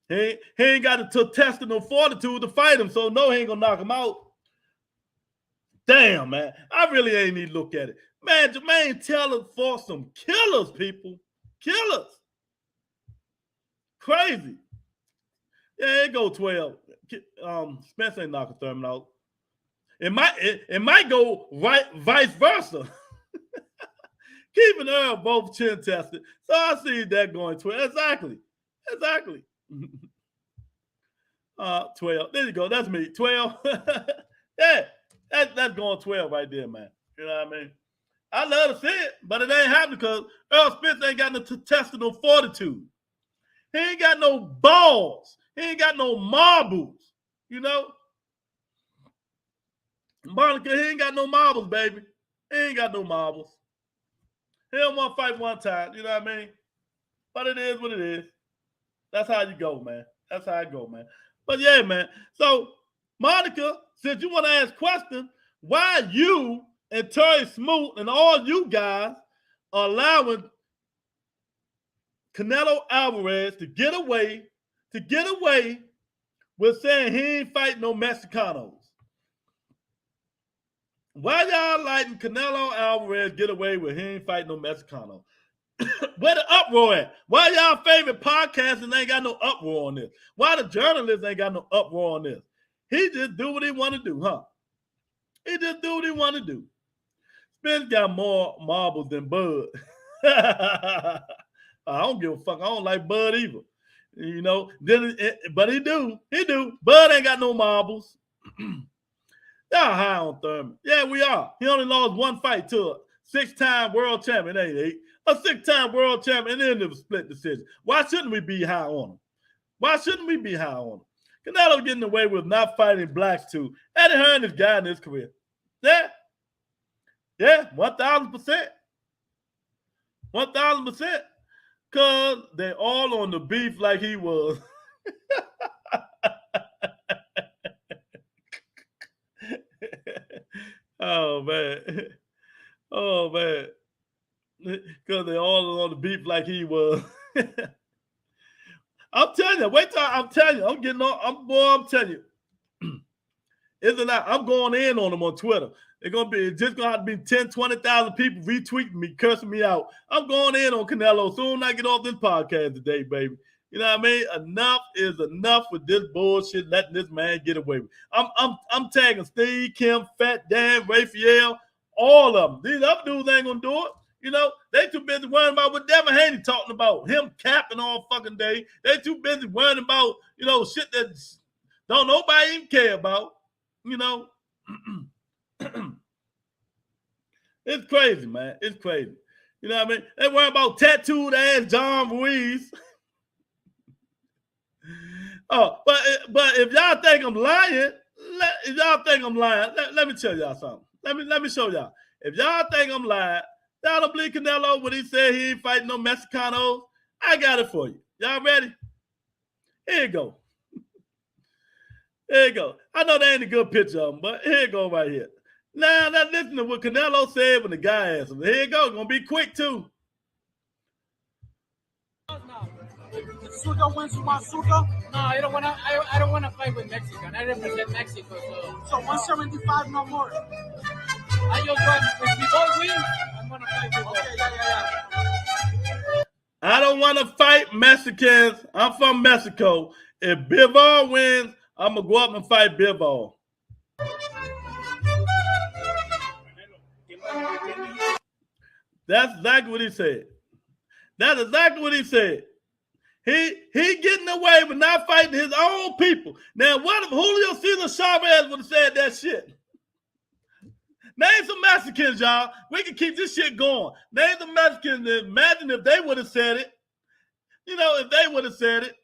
He ain't got the intestinal fortitude to fight him, so no, he ain't gonna knock him out. Damn, man. I really ain't need to look at it. Man, Jermaine Taylor fought some killers, people. Killers. Crazy. Yeah, it go 12. Spence ain't knocking Thurman out. It might go right, vice versa. Keeping Earl both chin tested. So I see that going 12. Exactly. 12. There you go. That's me. 12. Yeah, that's going 12 right there, man. You know what I mean? I love to see it, but it ain't happening because Earl Spence ain't got no intestinal fortitude. He ain't got no balls. He ain't got no marbles. You know? Monica, he ain't got no marbles, baby. He ain't got no marbles. He don't want to fight one time. You know what I mean? But it is what it is. That's how you go, man. That's how I go, man. But yeah, man. So, Monica, since you want to ask questions, why you and Terry Smoot and all you guys are allowing Canelo Alvarez to get away with saying he ain't fighting no Mexicanos? Why y'all letting Canelo Alvarez get away with he ain't fighting no Mexicano? Where the uproar at? Why y'all favorite podcasters ain't got no uproar on this? Why the journalists ain't got no uproar on this? He just do what he want to do, huh? He just do what he want to do. Spence got more marbles than Bud. I don't give a fuck. I don't like Bud either. You know, but he do. Bud ain't got no marbles. Y'all high on Thurman. Yeah, we are. He only lost one fight to a 6-time world champion, ain't he? A 6-time world champion, and then it was split decision. Why shouldn't we be high on him? Canelo getting away with not fighting blacks too. Eddie Hearn is guy in his career. Yeah, 1,000%. 1,000%. Because they all on the beef like he was. Oh, man. Because they all on the beef like he was. I'm telling you, I'm telling you. I'm telling you. Isn't that? I'm going in on them on Twitter. It's just gonna have to be 10, 20,000 people retweeting me, cursing me out. I'm going in on Canelo soon as I get off this podcast today, baby. You know what I mean? Enough is enough with this bullshit, letting this man get away with. I'm tagging Steve, Kim, Fat Dan, Raphael, all of them. These other dudes ain't gonna do it. You know, they too busy worrying about what Devin Haney talking about, him capping all fucking day. They too busy worrying about, you know, shit that don't nobody even care about. You know, it's crazy, man. It's crazy. You know what I mean? They worry about tattooed ass John Ruiz. Oh, but if y'all think I'm lying, let me tell y'all something. Let me show y'all. If y'all think I'm lying, y'all don't believe Canelo when he said he ain't fighting no Mexicanos. I got it for you. Y'all ready? Here you go. Here you go. I know that ain't a good picture of him, but here you go right here. Now listen to what Canelo said when the guy asked him. Here you go. Gonna be quick too.
Suga wins with Suga? No, I don't wanna fight with Mexican. I represent Mexico, so 175, no more. I just want, if we both win, I'm gonna fight with both. Yeah.
I don't want to fight Mexicans. I'm from Mexico. If Bivol wins, I'm gonna go up and fight Bivol. That's exactly what he said. He getting away with not fighting his own people. Now, what if Julio Cesar Chavez would have said that shit? Name some Mexicans, y'all. We can keep this shit going. Name some Mexicans. Imagine if they would have said it. You know, if they would have said it.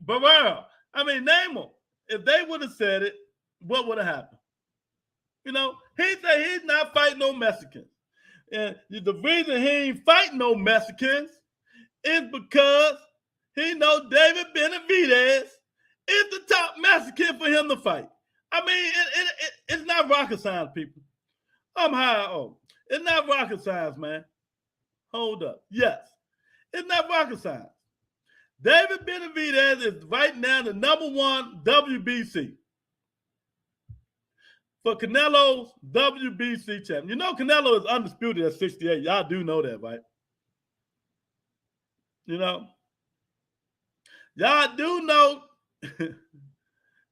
Barrera. I mean, name them. If they would have said it, what would have happened? You know, he said he's not fighting no Mexicans. And the reason he ain't fighting no Mexicans is because he know David Benavidez is the top Mexican for him to fight. I mean, it's not rocket science, people. I'm high on. It's not rocket science, man. Hold up. Yes, it's not rocket science. David Benavidez is right now the #1 WBC. For Canelo's WBC champion. You know Canelo is undisputed at 68. Y'all do know that, right? You know? Y'all do know.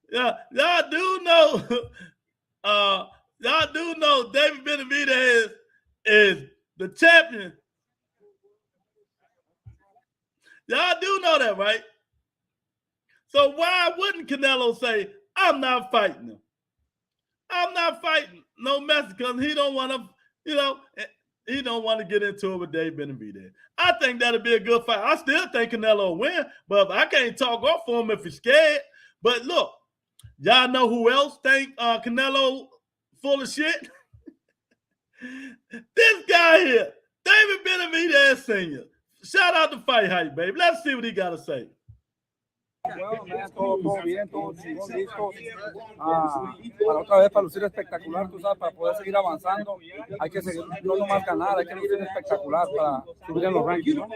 Yeah, y'all do know. Y'all do know David Benavidez is the champion. Y'all do know that, right? So why wouldn't Canelo say, I'm not fighting him? I'm not fighting no Mexican. He don't want to, he don't want to get into it with Dave Benavidez. I think that'd be a good fight. I still think Canelo will win, but I can't talk off for him if he's scared. But look, y'all know who else think Canelo full of shit? This guy here, David Benavidez Sr. Shout out to Fight Hype, baby. Let's see what he got to say.
Bueno, todo bien, todo chingón, listo. Para otra vez, para lucir espectacular, tú sabes, para poder seguir avanzando, hay que seguir, no nomás ganar, hay que lucir espectacular para subir en los rankings, ¿no?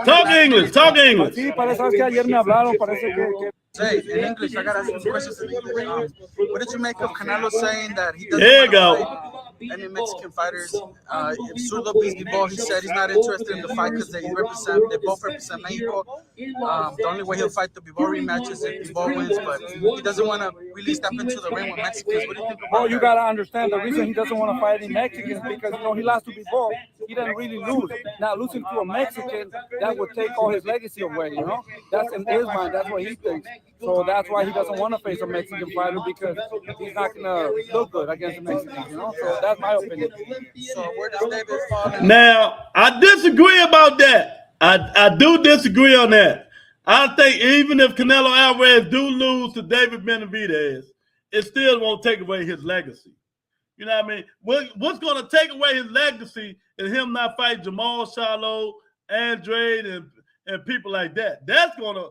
Talk English, talk English.
Sí, parece que ayer me hablaron, parece que
Say in English, I gotta ask some questions in English. What did you make of Canelo saying that he doesn't
There you go.
fight any Mexican fighters? If Zurdo beats Bivol, he said he's not interested in the fight because they both represent Mexico. The only way he'll fight the Bivol rematch is if Bivol wins, but he doesn't want to really step into the ring with Mexicans. What do you think about that?
you gotta understand the reason he doesn't want to fight any Mexicans because he lost to Bivol. He didn't really lose. Now losing to a Mexican, that would take all his legacy away. That's in his mind. That's what he thinks. So that's why he doesn't want to face a Mexican fighter because he's not gonna look good against the Mexicans. So that's my opinion.
So where does David fall in?
Now, I disagree about that. I do disagree on that. I think even if Canelo Alvarez do lose to David Benavidez, it still won't take away his legacy. You know what I mean? What's going to take away his legacy is him not fighting Jamal Charlo, Andrade, and people like that. That's going to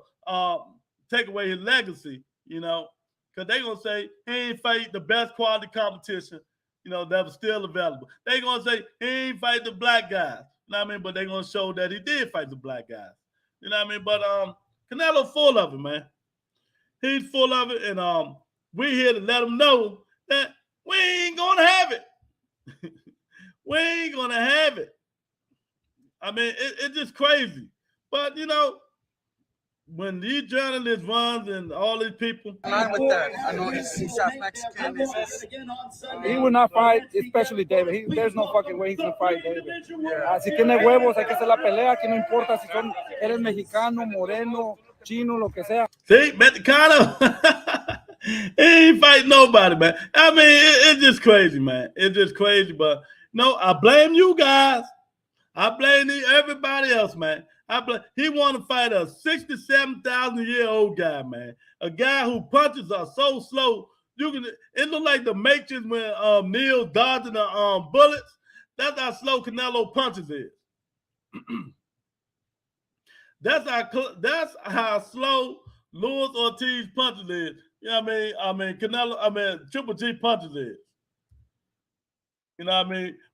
take away his legacy, because they're going to say he ain't fight the best quality competition, that was still available. They're going to say he ain't fight the black guys, but they're going to show that he did fight the black guys. But Canelo full of it, man. He's full of it, and we're here to let him know that we ain't going to have it. We ain't going to have it. It's just crazy. But, when these journalists runs and all these people.
Line with that. I know he's half Mexican.
He will not fight, especially David. There's no fucking way he's going to fight David. Si tiene huevos, hay que hacer la pelea, que no importa si eres mexicano, moreno, chino, lo que sea.
See, Mexicano. He ain't fighting nobody, man. It's just crazy, man. It's just crazy, but no, I blame you guys. I blame everybody else, man. He want to fight a 67,000-year-old guy, man. A guy who punches are so slow. It look like the Matrix when Neil dodging the bullets. That's how slow Canelo punches is. That's how slow Luis Ortiz punches is. Canelo, Triple G punches is.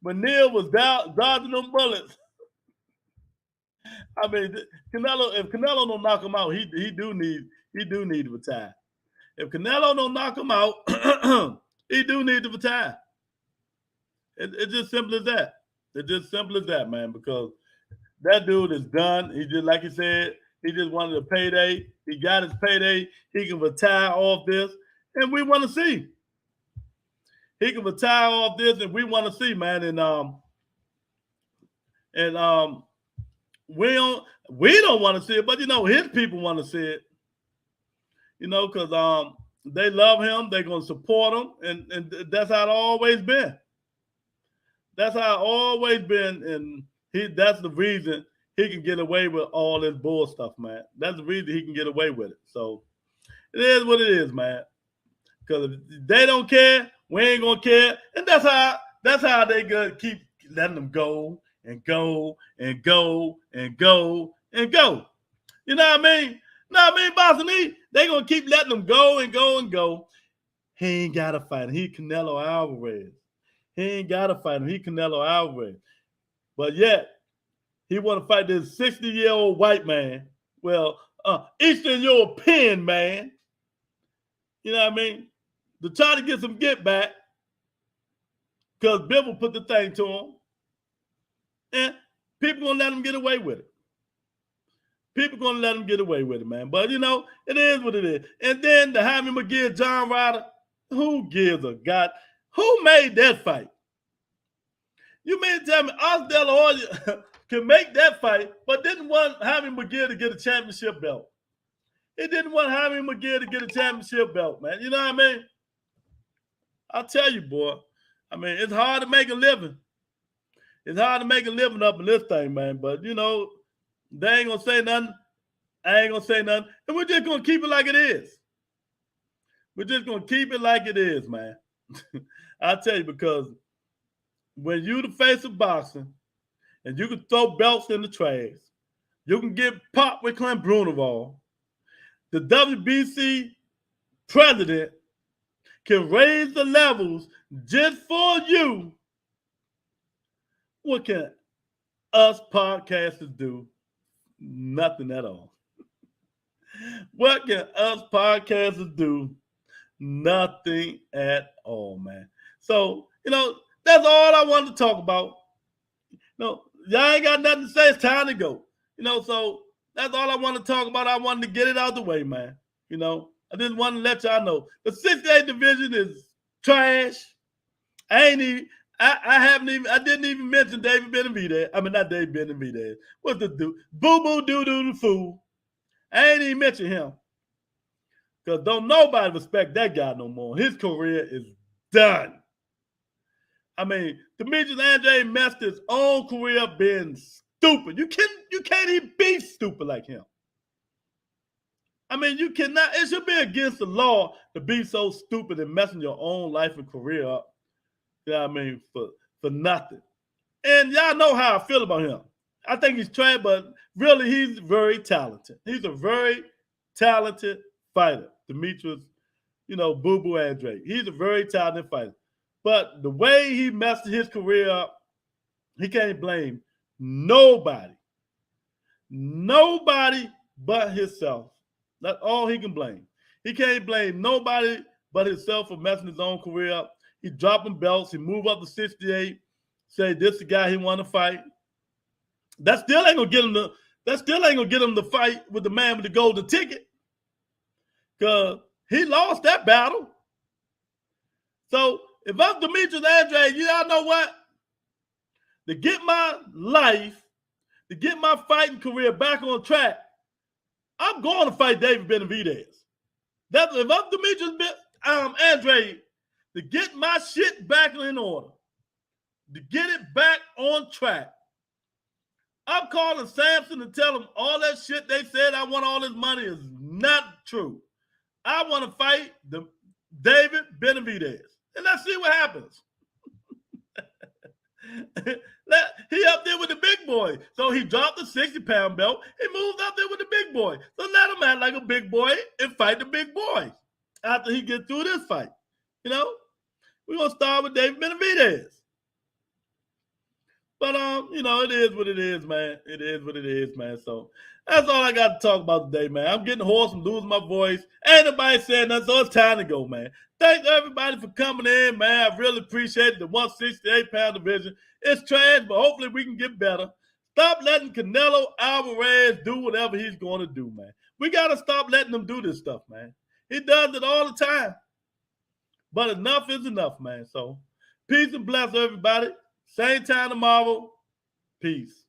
When Neil was dodging them bullets. Canelo. If Canelo don't knock him out, he do need to retire. If Canelo don't knock him out, he do need to retire. It's just simple as that. It's just simple as that, man. Because that dude is done. He just like he said, he just wanted a payday. He got his payday. He can retire off this, and we want to see. He can retire off this, and we want to see, man. We don't want to see it, but his people want to see it. Because they love him, they're gonna support him, and that's how it always been. That's how it always been, and that's the reason he can get away with all this bull stuff, man. That's the reason he can get away with it. So it is what it is, man. Because if they don't care, we ain't gonna care, and that's how they gonna keep letting them go. And go and go and go and go. You know what I mean? Boss and E, they gonna keep letting them go and go and go. He ain't gotta fight him. He Canelo Alvarez. He ain't gotta fight him. He Canelo Alvarez. But yet, he want to fight this 60-year-old white man. Well, Eastern European man. You know what I mean? To try to get some get back. Because Bivol put the thing to him. And people going to let him get away with it. People going to let him get away with it, man. But, you know, it is what it is. And then the Jaime McGill, John Ryder, who gives a God? Who made that fight? You mean to tell me Oscar De La Hoya can make that fight, but didn't want Jaime McGill to get a championship belt? He didn't want Jaime McGill to get a championship belt, man. You know what I mean? I'll tell you, boy. I mean, it's hard to make a living. It's hard to make a living up in this thing, man. But, you know, they ain't going to say nothing. I ain't going to say nothing. And we're just going to keep it like it is. We're just going to keep it like it is, man. I'll tell you, because when you the face of boxing and you can throw belts in the trash, you can get popped with Clint Brunewald, the WBC president can raise the levels just for you. What can us podcasters do? Nothing at all. What can us podcasters do? Nothing at all, man. So, you know, that's all I wanted to talk about. You know, y'all ain't got nothing to say. It's time to go. You know, so that's all I want to talk about. I wanted to get it out the way, man. You know, I just wanted to let y'all know. The 68 division is trash. I didn't even mention David Benavidez. I mean, not David Benavidez. What's the dude? Boo-boo doo-doo the fool. I ain't even mention him. Because don't nobody respect that guy no more. His career is done. I mean, Demetrius Andrade messed his own career up being stupid. You can't even be stupid like him. I mean, you cannot. It should be against the law to be so stupid and messing your own life and career up. You know what I mean? For nothing. And y'all know how I feel about him. I think he's trash, but really he's very talented. He's a very talented fighter, Demetrius, you know, Boo-Boo Andrade. He's a very talented fighter. But the way he messed his career up, he can't blame nobody. Nobody but himself. That's all he can blame. He can't blame nobody but himself for messing his own career up. He dropping belts. He moved up to 68. Say this is the guy he want to fight. That still ain't gonna get him to fight with the man with the golden ticket. Cause he lost that battle. So if I'm Demetrius Andrade, y'all know what? To get my life, to get my fighting career back on track, I'm going to fight David Benavidez. That's if I'm Demetrius Andrade, to get my shit back in order, to get it back on track, I'm calling Samson to tell him all that shit they said I want all this money is not true. I want to fight David Benavidez. And let's see what happens. He up there with the big boy. So he dropped the 60-pound belt. He moved up there with the big boy. So let him act like a big boy and fight the big boy after he gets through this fight. You know? We're going to start with David Benavidez. But, you know, it is what it is, man. It is what it is, man. So that's all I got to talk about today, man. I'm getting hoarse and losing my voice. Ain't nobody saying nothing, so it's time to go, man. Thanks, everybody, for coming in, man. I really appreciate the 168-pound division. It's trash, but hopefully we can get better. Stop letting Canelo Alvarez do whatever he's going to do, man. We got to stop letting him do this stuff, man. He does it all the time. But enough is enough, man. So peace and bless everybody. Same time tomorrow. Peace.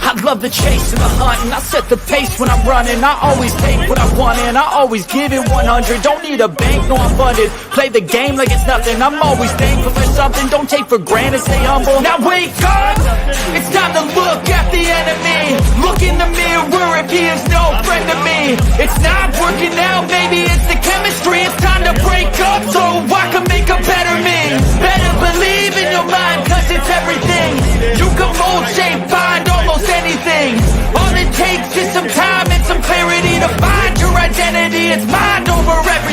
I love the chase and the hunt, and I set the pace when I'm running. I always take what I want and I always give it 100. Don't need a bank, no I'm funded. Play the game like it's nothing. I'm always thankful for something. Don't take for granted, stay humble. Now wake up! It's time to look at the enemy. Look in the mirror if he is no friend to me. It's not working out, maybe it's the chemistry. It's time to break up so I can make a better me. Better believe in your mind, cause it's everything. You can mold, shape, find almost anything. All it takes is some time and some clarity to find it's my